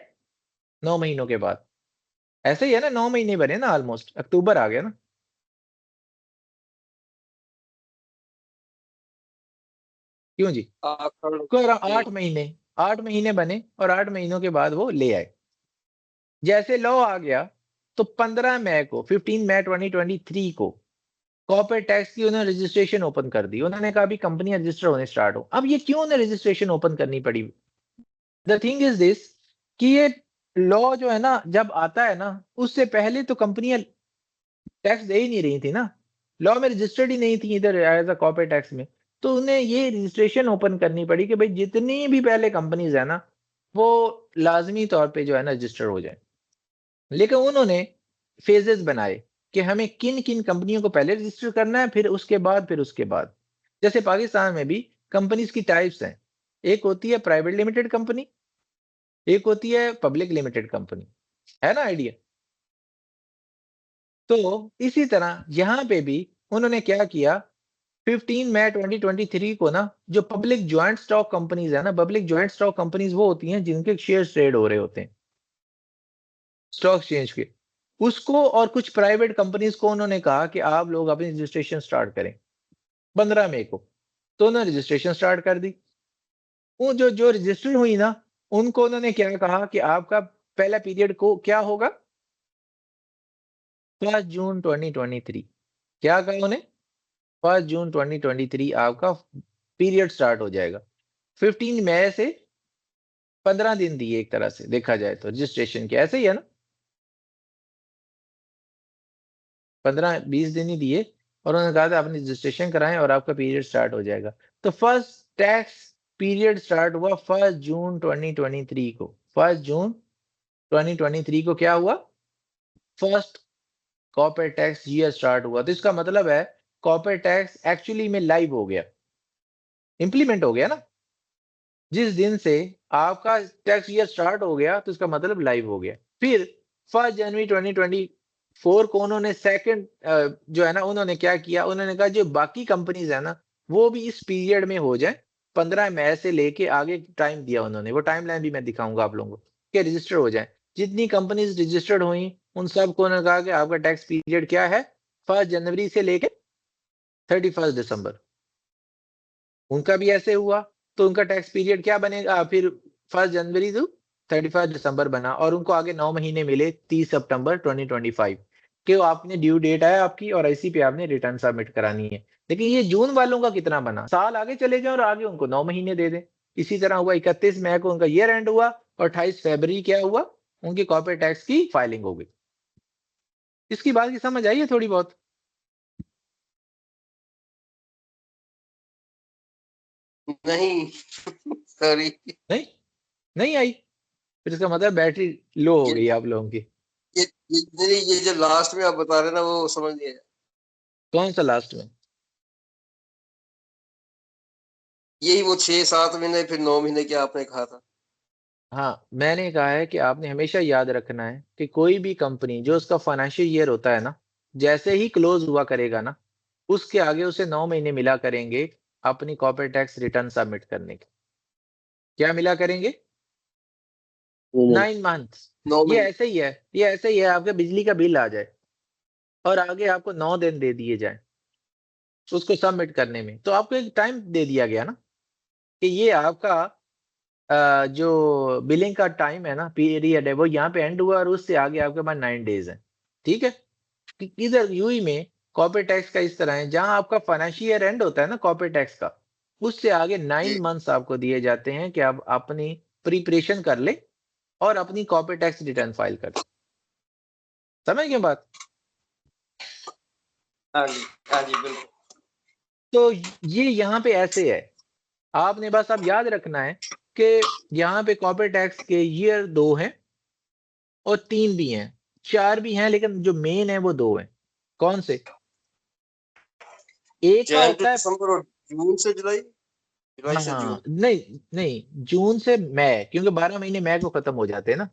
9 महीनों के बाद। ऐसे ही है ना, 9 महीने बने ना, ऑलमोस्ट अक्टूबर आ गया ना। क्यों जी? आखिर 8 महीने बने और 8 महीनों के बाद वो ले आए। जैसे लॉ आ गया तो 15 मई को 15 मई 2023 को कॉर्पोरेट टैक्स की उन्होंने रजिस्ट्रेशन ओपन कर दी। उन्होंने कहा भी कंपनियां रजिस्टर होने स्टार्ट हो। अब ये क्यों उन्हें रजिस्ट्रेशन ओपन करनी पड़ी? द थिंग इज दिस कि ये लॉ जो है ना जब आता है ना, उससे पहले तो कंपनियां टैक्स दे ही नहीं रही थी ना, लॉ में रजिस्टर्ड ही नहीं थी इधर एज अ कॉर्पोरेट टैक्स में। तो उन्हें ये रजिस्ट्रेशन ओपन करनी पड़ी कि भाई जितनी भी पहले कंपनीज है ना, वो लाजमी तौर पे जो है ना रजिस्टर हो जाए। लेकिन उन्होंने फेजेस बनाए कि हमें किन किन कंपनियों को पहले रजिस्टर करना है, फिर उसके बाद। जैसे पाकिस्तान में भी कंपनीज की टाइप्स हैं। एक होती है प्राइवेट लिमिटेड कंपनी, एक होती है पब्लिक लिमिटेड कंपनी, है ना आइडिया? तो इसी तरह यहां पे भी उन्होंने क्या किया, 15 मई 2023 को ना जो पब्लिक ज्वाइंट स्टॉक कंपनीज है ना, पब्लिक ज्वाइंट स्टॉक कंपनीज वो होती हैं जिनके शेयर ट्रेड हो रहे होते हैं स्टॉक एक्सचेंज के, उसको और कुछ प्राइवेट कंपनीज को उन्होंने कहा कि आप लोग अपनी रजिस्ट्रेशन स्टार्ट करें 15 मई को। तो उन्होंने रजिस्ट्रेशन स्टार्ट कर दी। वो जो जो रजिस्टर हुई ना, उनको उन्होंने क्या कहा कि आपका पहला पीरियड को क्या होगा, 1 जून 2023। क्या कहा उन्हें? 1 जून 2023 आपका पीरियड स्टार्ट हो जाएगा। 15 मई से 15 दिन दिए एक तरह से देखा जाए तो रजिस्ट्रेशन के, ऐसे ही है ना, 15-20 दिन ही दिए और उन्होंने कहा था अपनी रजिस्ट्रेशन कराएं और आपका पीरियड स्टार्ट हो जाएगा। तो फर्स्ट टैक्स पीरियड स्टार्ट हुआ 1 जून 2023 को। 1 जून 2023 को क्या हुआ? First corporate tax year start हुआ। तो इसका मतलब है कॉर्पोरेट टैक्स एक्चुअली में लाइव हो गया, इंप्लीमेंट हो गया ना। जिस दिन से आपका टैक्स ईयर स्टार्ट हो गया तो इसका मतलब लाइव हो गया। फिर 1 जनवरी 2024 को उन्होंने सेकंड जो है ना, उन्होंने क्या किया, उन्होंने कहा जो बाकी कंपनीज है ना वो भी इस पीरियड में हो जाए। 15 मई से लेके आगे टाइम दिया उन्होंने, वो टाइम लाइन भी मैं दिखाऊंगा आप लोगों को कि रजिस्टर हो जाए। जितनी कंपनीज रजिस्टर्ड हुई उन सबको उन्होंने कहा कि आपका टैक्स पीरियड क्या है, 1 जनवरी से लेके 31 दिसंबर। उनका भी ऐसे हुआ तो उनका टैक्स पीरियड क्या बनेगा फिर, 1 जनवरी टू 31 दिसंबर बना और उनको आगे 9 महीने मिले 30 सितंबर 2025 कि आपने ड्यू डेट है आपकी और इसी पे आपने रिटर्न सबमिट करानी है। लेकिन ये जून वालों का कितना बना, साल आगे चले जाए और आगे उनको 9 महीने दे दें। इसी तरह हुआ 31 मई को उनका ईयर एंड हुआ और 28 फरवरी क्या हुआ, उनकी कॉर्पोरेट टैक्स की फाइलिंग हो गई। इसकी बात की समझ आई है थोड़ी बहुत? नहीं सॉरी। नहीं नहीं आई? फिर इसका मतलब बैटरी लो हो ये गई आप लोगों की। ये जो लास्ट में आप बता रहे हैं ना वो समझ नहीं आया। कौन सा लास्ट में? यही वो 6-7 महीने फिर 9 महीने क्या आपने कहा था। हाँ, मैंने कहा है कि आपने हमेशा याद रखना है कि कोई भी कंपनी जो उसका फाइनेंशियल ईयर होता है ना, जैसे ही क्लोज हुआ करेगा ना, उसके आगे उसे 9 महीने मिला करेंगे अपनी कॉर्पोरेट टैक्स रिटर्न सबमिट करने के। क्या मिला करेंगे? 9 मंथ्स। नौ ये महीने ऐसे ही है, ये ऐसे ही है, आपके बिजली का बिल आ जाए और आगे आपको 9 दिन दे दिए जाएँ उसको सबमिट करने में, तो आपको एक टाइम दे दिया गया ना कि ये आपका जो बिलिंग का टाइम है ना, पीरियड है, वो यहाँ पे एंड हुआ और उससे आगे आपके पास 9 डेज़ हैं, ठीक है? कि इधर यूएई में कॉर्पोरेट टैक्स का इस तरह है, जहाँ आपका फाइनेंशियल ईयर एंड होता है ना कॉर्पोरेट टैक्स का, उससे आगे 9 जी। मंथ्स आपको दिए जाते हैं कि आप अपनी प्रिपरेशन कर लें और अपनी कॉर्पोरेट टैक्स रिटर्न फाइल कर दें। समझ गए बात? हाँ जी, हाँ जी, बिल्कुल। तो ये यहाँ पे ऐसे है, आपने बस अब याद रखना है कि यहाँ पे कॉर्पोरेट टैक्स के ईयर 2 हैं और 3 भी हैं, 4 भी हैं लेकिन जो मेन है वो 2 हैं। कौन से? एक का जैन टू होता है दिसंबर और जून से जुलाई, जुलाई से जून। हाँ, नहीं, नहीं, जून से मई क्योंकि 12 महीने मई को खत्म हो जाते हैं ना,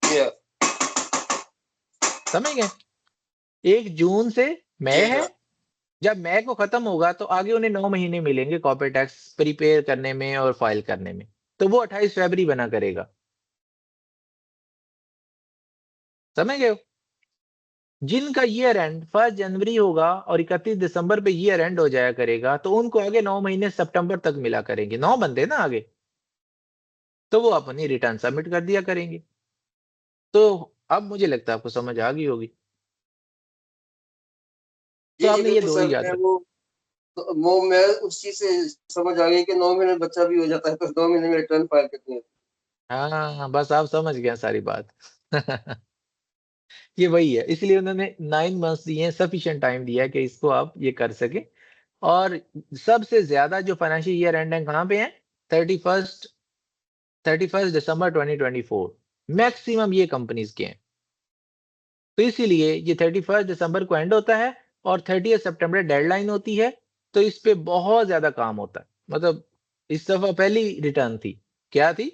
या समझ गए? एक जून से मई जी है, हाँ। जब मई को खत्म होगा तो आगे उन्हें 9 महीने मिलेंगे कॉर्पोरेट टैक्स प्रिपेयर करने में और फाइल करने में, तो वो 28 फरवरी बना करेगा। समझ गए हो? जिनका ईयर एंड 1 जनवरी होगा और 31 दिसंबर पे ईयर एंड हो जाया करेगा, तो उनको आगे 9 महीने सितंबर तक मिला करेंगे, 9 बनते ना आगे, तो वो अपनी रिटर्न सबमिट कर दिया करेंगे। तो अब मुझे लगता है आपको समझ आ गई होगी। तो जी, जी, आपने ये बिल्कुल 2 सर। ही याद रख वो मैं उस चीज़ से समझ आ गई कि 9 महीने बच्चा भी हो जाता है तो 2 महीने में रिटर्न फाइल करनी है। हाँ, बस आप समझ गए सारी बात। ये वही है, इसलिए उन्होंने 9 मंथ्स दिए हैं, सफिशिएंट टाइम दिया है कि इसको आप ये कर सकें और सबसे ज़्यादा जो फाइनेंशियल ईयर एंड है कहाँ पे है? 31st 31st दिसंबर 2024 मैक्सिमम ये कंपनीज़ के हैं। तो इसीलिए ये 31st दिसंबर को एंड होता है और 30th सितंबर डेडलाइन होती है, तो इस पे बहुत ज़्यादा काम होता है। मतलब इस दफ़ा पहली रिटर्न थी, क्या थी?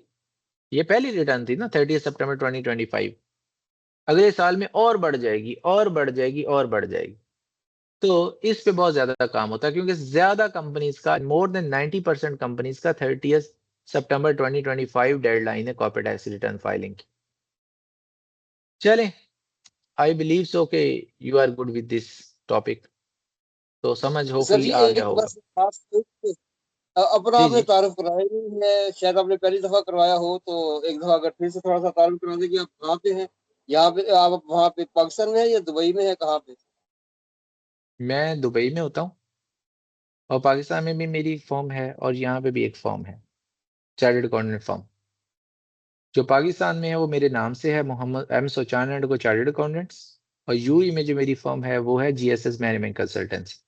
ये पहली रिटर्न थी ना 30th सितंबर 2025 अगले साल में और बढ़ जाएगी और बढ़ जाएगी और बढ़ जाएगी। तो इस पे बहुत ज़्यादा काम होता है क्योंकि ज़्यादा कंपनीज़ का मोर देन 90% कंपनीज़ का 30th सितंबर 2025 डेडलाइन है कॉर्पोरेट टैक्स रिटर्न फाइलिंग की। चलें, आई बिलीव सो कि you are good with this topic तो समझ सर होपफुली जी आ गया एक होगा। बस खास अपना जी, आपने जी। तारुफ कराया ही नहीं है, शायद आपने पहली दफा करवाया हो तो एक दफा अगर फिर से थोड़ा सा तारुफ करा दें कि आप कहाँ पे हैं, यहाँ पे आप वहाँ पे पाकिस्तान में है या दुबई में है, कहाँ पे? मैं दुबई में होता हूँ और पाकिस्तान में भी मेरी एक फ़र्म है और यहाँ पे भी एक फ़र्म है, चार्टर्ड अकाउंटेंट फ़र्म। जो पाकिस्तान में है वो मेरे नाम से है मोहम्मद एम सोचान एंड को चार्टर्ड अकाउंटेंट्स और यूएई में जो मेरी फ़र्म है वो है जीएसएस मैनेजमेंट कंसल्टेंसी।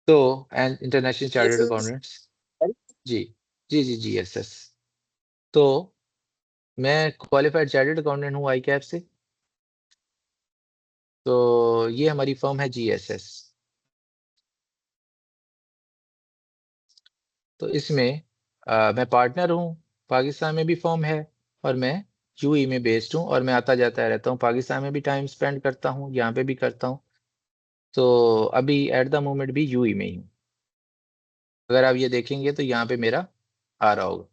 तो and international chartered GSS. Accountants जी। जी, जी, जीएसएस। तो मैं क्वालिफाइड चार्टर्ड अकाउंटेंट हूँ आईकैप से। तो ये हमारी फ़र्म है जीएसएस। तो इसमें मैं पार्टनर हूँ, पाकिस्तान में भी फ़र्म है और मैं यूएई में बेस्ड हूँ और मैं आता-जाता रहता हूँ। पाकिस्तान में भी टाइम स्पेंड करता हूँ, यहाँ पे भी करता हूँ। तो अभी एट द मोमेंट भी यूएई में ही हूँ। अगर आप ये देखेंगे तो यहाँ पे मेरा आ रहा होगा।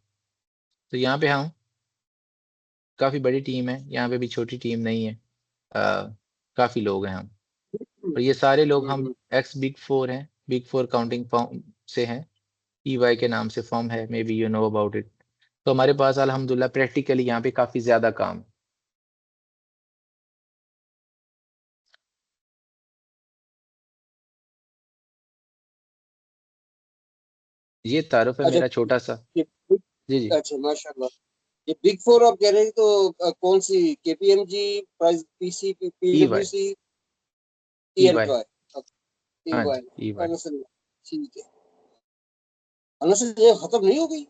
तो यहाँ पे हम काफ़ी बड़ी टीम है, यहाँ पे भी छोटी टीम नहीं है। काफ़ी लोग हैं हम और ये सारे लोग हम हम्म। एक्स बिग 4 हैं, बिग 4 काउंटिंग फर्म से हैं। ईवाई के नाम से फर्म है, may be you know about it. तो हमारे पास अल्हम्दुलिल्लाह प्रैक्टिकली यहाँ पे काफ़ी ज़्यादा काम है। ये तारुफ है अच्छा मेरा छोटा सा। ये जी जी। अच्छा माशाल्लाह। ये बिग फोर आप कह रहे हैं तो कौन सी केपीएमजी प्राइस पीसी EY पीडब्ल्यूसी EY ईएनवाई हाँ ईवाई जी EY। ठीक है। ये खत्म नहीं हो गई?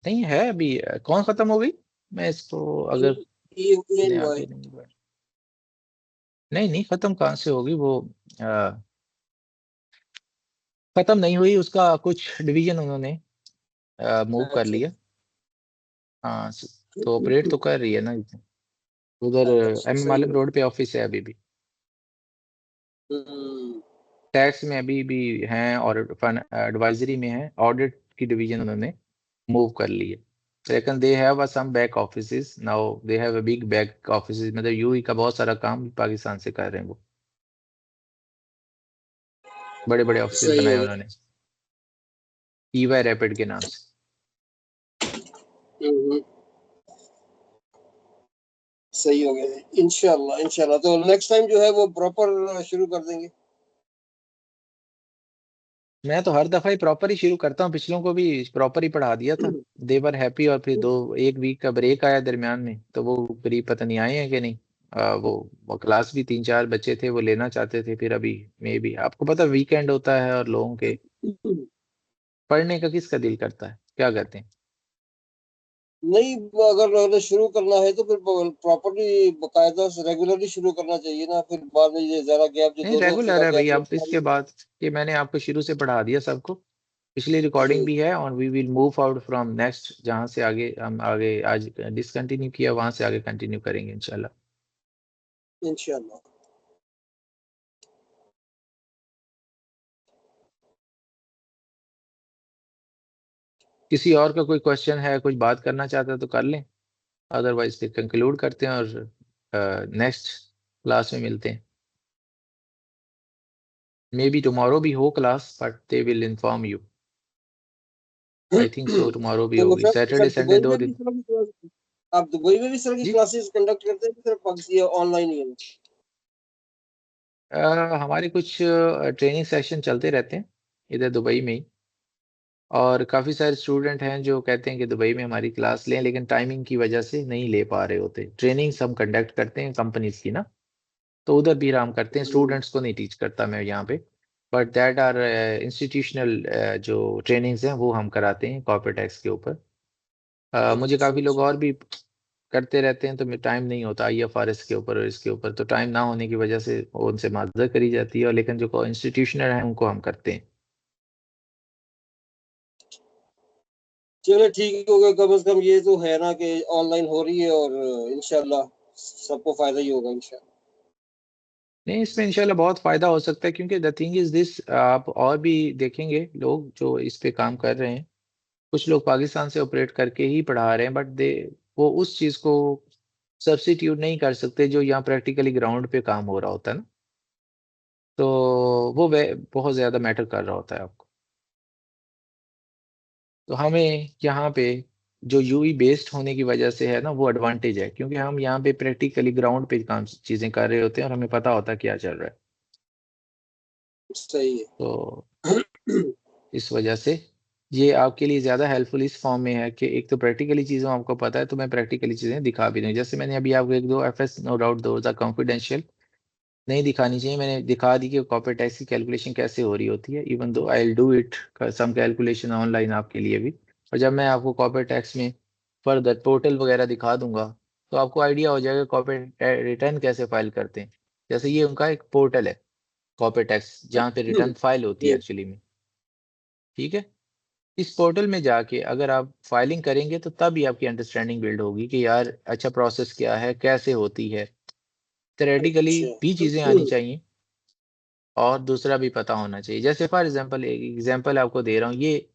नहीं है अभी, कौन खत्म हो गई? मैं इसको अगर अपने आप ईएनवाई ही नहीं नहीं नहीं, खत्म कहाँ से होगी वो? अ, खत्म नहीं हुई, उसका कुछ डिवीजन उन्होंने मूव कर अच्छा लिया। हाँ तो ऑपरेट तो कर रही है ना उधर। अच्छा एम सही मालिक है। रोड पे ऑफिस है अभी भी। हम्म, टैक्स में अभी भी हैं और फन एडवाइजरी में है। ऑडिट की डिवीजन उन्होंने मूव कर ली है। लेकिन they have some back offices now, they have a big back offices, मतलब यूई का बहुत सारा काम पाकिस्तान से कर रहे हैं वो। बड़े बड़े ऑफिसेज सही बनाए हो गया। उन्होंने ईवाई रैपिड के नाम से। हम्म, सही हो गया। इंशाल्लाह इंशाल्लाह तो नेक्स्ट टाइम जो है वो प्रॉपर शुरू कर देंगे। मैं तो हर दफा ही प्रॉपर ही शुरू करता हूँ, पिछलों को भी प्रॉपर ही पढ़ा दिया था। देवर हैप्पी, और फिर एक वीक का ब्रेक आया दरमियान में, तो वो करीब पता नहीं आए हैं कि नहीं। वो क्लास भी 3-4 बच्चे थे वो लेना चाहते थे, फिर अभी मे भी आपको पता वीकेंड होता है और लोगों के पढ़ने का किसका दिल करता है, क्या कहते हैं? नहीं, अगर शुरू करना है तो फिर प्रॉपर्ली बकायदा से रेगुलरली शुरू करना चाहिए ना, फिर बाद में ये ज्यादा गैप जो नहीं 2 2 हफ्ते रेगुलर का है भाई, गैप आप इसके बाद कि मैंने आपको शुरू से पढ़ा दिया सबको। पिछली रिकॉर्डिंग भी है और we will move out from next, जहाँ से आगे हम आगे आज डिसकंटिन्यू किया वहां से आगे कंटिन्यू करेंगे इंशाल्लाह। इंशाल्लाह। किसी और का कोई क्वेश्चन है, कुछ बात करना चाहता है तो कर लें, अदरवाइज फिर कंक्लूड करते हैं और नेक्स्ट क्लास में मिलते हैं। मे बी टुमारो भी हो class, but they will inform you. I think so tomorrow भी तो होगी, sir Saturday sir Sunday Dubai दो में भी दिन। इस तरह की आप दुबई में भी इस तरह की जी क्लासेस कंडक्ट करते हैं कि सिर्फ पाकिस्तान ऑनलाइन ही है? हमारे कुछ ट्रेनिंग सेशन चलते रहते हैं इधर दुबई में ही। और काफ़ी सारे स्टूडेंट हैं जो कहते हैं कि दुबई में हमारी क्लास लें, लेकिन टाइमिंग की वजह से नहीं ले पा रहे होते। ट्रेनिंग्स हम कंडक्ट करते हैं कंपनीज की ना, तो उधर भी हम करते हैं, हम्म, स्टूडेंट्स को नहीं टीच करता मैं यहाँ पे। बट दैट आर इंस्टीट्यूशनल जो ट्रेनिंग्स हैं वो हम कराते हैं कॉर्पोरेट टैक्स के ऊपर। मुझे अच्छा काफ़ी लोग अच्छा। और भी करते रहते हैं, तो मैं टाइम नहीं होता IFRS के ऊपर और इसके ऊपर, तो टाइम ना होने की वजह से वो उनसे माजरत करी जाती है, और लेकिन जो इंस्टीट्यूशनल हैं उनको हम करते हैं। चलो ठीक हो गया, कम से कम ये तो है ना कि ऑनलाइन हो रही है और इंशाल्लाह सबको फायदा ही होगा इंशाल्लाह। नहीं इसमें इंशाल्लाह बहुत फायदा हो सकता है, क्योंकि द थिंग इज दिस, आप और भी देखेंगे लोग जो इस पे काम कर रहे हैं। कुछ लोग पाकिस्तान से ऑपरेट करके ही पढ़ा रहे हैं, बट दे वो उस चीज़ को सब्स्टिट्यूट नहीं कर सकते जो यहाँ प्रैक्टिकली ग्राउंड पे काम हो रहा होता है ना। तो वो बहुत ज़्यादा मैटर कर रहा होता है आपको। तो हमें यहाँ पे जो यूई बेस्ड होने की वजह से है ना, वो एडवांटेज है, क्योंकि हम यहाँ पे प्रैक्टिकली ग्राउंड पे काम चीज़ें कर रहे होते हैं और हमें पता होता है क्या चल रहा है। सही तो है। इस वजह से ये आपके लिए ज़्यादा हेल्पफुल इस फॉर्म में है कि एक तो प्रैक्टिकली चीज़ों आपको पता है, तो मैं प्रैक्टिकली चीज़ें दिखा भी दूँ। जैसे मैंने अभी आपको एक दो FS, no doubt those are confidential, नहीं दिखानी चाहिए, मैंने दिखा दी कि कॉर्पोरेट टैक्स की कैलकुलेशन कैसे हो रही होती है। Even though I will do it some calculation online आपके लिए भी। और जब मैं आपको कॉर्पोरेट टैक्स में फर्दर पोर्टल वगैरह दिखा दूंगा, तो आपको आइडिया हो जाएगा कॉर्पोरेट रिटर्न कैसे फाइल करते हैं। जैसे ये उनका एक पोर्टल है कॉर्पोरेट टैक्स, जहाँ पे रिटर्न फाइल होती है ये एक्चुअली में। ठीक है, इस पोर्टल में जाके अगर आप फाइलिंग करेंगे तो तब ही आपकी अंडरस्टैंडिंग बिल्ड होगी कि यार अच्छा प्रोसेस क्या है, कैसे होती है। थ्योरेटिकली अच्छा। भी चीज़ें आनी चाहिए और दूसरा भी पता होना चाहिए। जैसे फॉर एग्जांपल, एक एग्जांपल आपको दे रहा हूँ, ये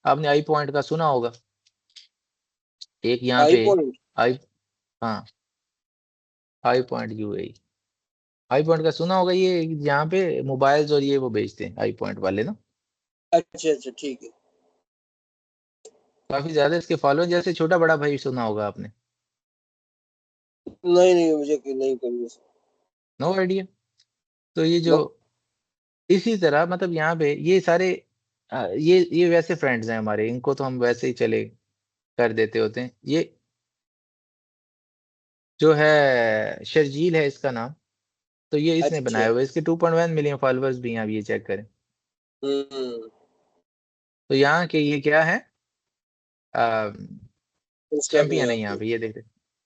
आपने आई पॉइंट का सुना होगा, एक यहाँ आई पे पॉइंट। आई, हाँ I point UAE, I point का सुना होगा, ये यहाँ पे मोबाइल्स और ये वो बेचते हैं आई पॉइंट वाले ना। अच्छा अच्छा ठीक है। काफी ज्यादा इसके फॉलोअर, जैसे छोटा बड़ा भाई सुना होगा आपने। नहीं नहीं मुझे नहीं करनी। No idea. तो ये जो नो। इसी तरह मतलब यहाँ पे ये सारे ये वैसे फ्रेंड्स हैं हमारे, इनको तो हम वैसे ही चले कर देते होते हैं। ये जो है शर्जील है इसका नाम, तो ये इसने अच्छा। बनाया हुआ है, इसके 2.1 मिलियन फॉलोअर्स भी हैं, आप ये चेक करें। हम्म। तो यहाँ के ये क्या है, इंस्टा पे चैंपियन है यहाँ आपके। पे, ये देख रहे।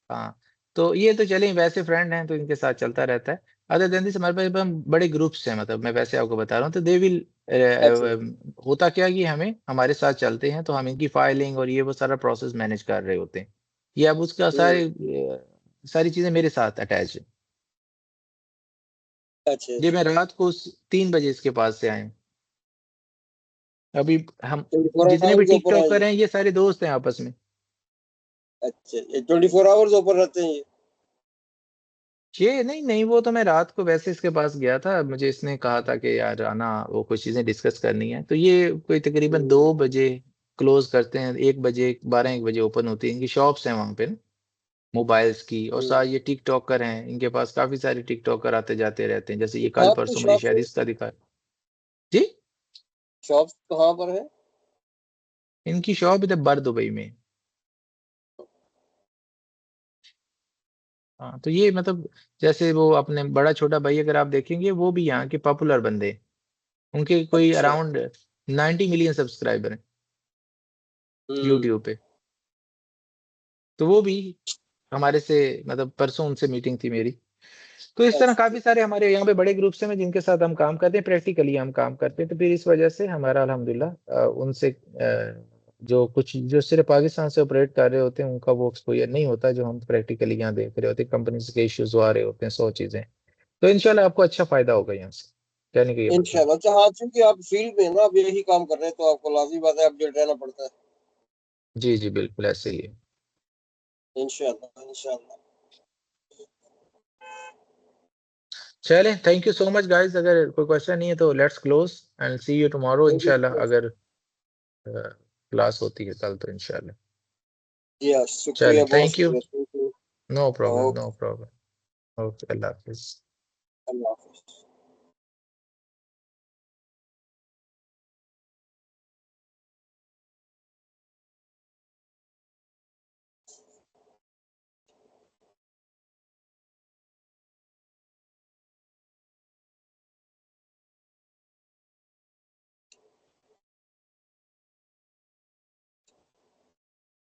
हाँ, तो ये तो चले वैसे फ्रेंड हैं तो इनके साथ चलता रहता है। अदर देन दिस हमारे पास एकदम बड़े ग्रुप्स हैं, मतलब मैं वैसे आपको बता रहा हूँ, तो दे विल अच्छा। होता क्या कि हमें हमारे साथ चलते हैं तो हम इनकी फाइलिंग और ये वो सारा प्रोसेस मैनेज कर रहे होते हैं। ये अब उसका सारे सारी चीजें मेरे साथ अटैच है। अच्छा। ये मैं रात को 3 बजे इसके पास से आया हूँ। अभी हम 24 जितने भी आवर्स ओपन है टिकटॉकर ये? हैं ये सारे दोस्त हैं आपस में। अच्छा, ये 24 आवर्स ओपन रहते हैं ये? ये नहीं नहीं, वो तो मैं रात को वैसे इसके पास गया था, मुझे इसने कहा था कि यार आना, वो कुछ चीजें डिस्कस करनी है, तो ये कोई तकरीबन हम्म। 2 बजे क्लोज करते हैं, 1 बजे 12 1 बजे ओपन होती है इनकी शॉप्स हैं वहां पे ना, मोबाइल्स की। और हम्म। सारे ये टिकटॉकर हैं, इनके पास काफी सारे टिकटॉकर आते जाते रहते हैं, जैसे ये ये कल कहाँ पे परसों मुझे शॉप शायद है? इसका दिखा। जी, शॉप कहाँ पर है? इनकी शॉप इधर बर दुबई में। हाँ, तो ये मतलब जैसे वो अपने बड़ा छोटा भाई अगर आप देखेंगे, वो भी यहाँ के पॉपुलर बंदे हैं। उनके कोई अच्छा। अराउंड 90 मिलियन सब्सक्राइबर हैं हम्म। यूट्यूब पे। तो वो भी हमारे से, मतलब परसों उनसे मीटिंग थी मेरी। तो इस तरह अच्छा। काफी सारे हमारे यहाँ पे बड़े ग्रुप्स हैं जिनके साथ हम काम करते हैं, प्रैक्टिकली हम काम करते हैं। तो फिर इस वजह से हमारा अल्हम्दुलिल्लाह उनसे जो कुछ जो सिर्फ पाकिस्तान से ऑपरेट कर रहे होते हैं उनका वो एक्सपोजर नहीं होता, जो हम प्रैक्टिकली यहाँ देख रहे होते हैं, कंपनी के इश्यूज आ रहे होते हैं, 100 चीजें। तो इंशाल्लाह आपको अच्छा फायदा होगा यहाँ से, कहने का ये मतलब। इंशाल्लाह। अच्छा, हाँ, चूंकि आप फील्ड में हैं ना, आप यही काम कर रहे हैं, तो आपको लाजमी बात है अपडेट रहना पड़ता है। जी जी बिल्कुल ऐसे ही है। इंशाल्लाह, इंशाल्लाह। चलें, thank you so much guys, अगर कोई क्वेश्चन नहीं है तो let's close and see you tomorrow thank you इंशाल्लाह, सो मच। अगर क्लास होती है कल तो इंशाल्लाह। जी हाँ, चलें, शुक्रिया, बहुत थैंक यू। शुक्रिया। Thank you. No problem, no okay. Problem. Okay, अल्लाह हाफिज।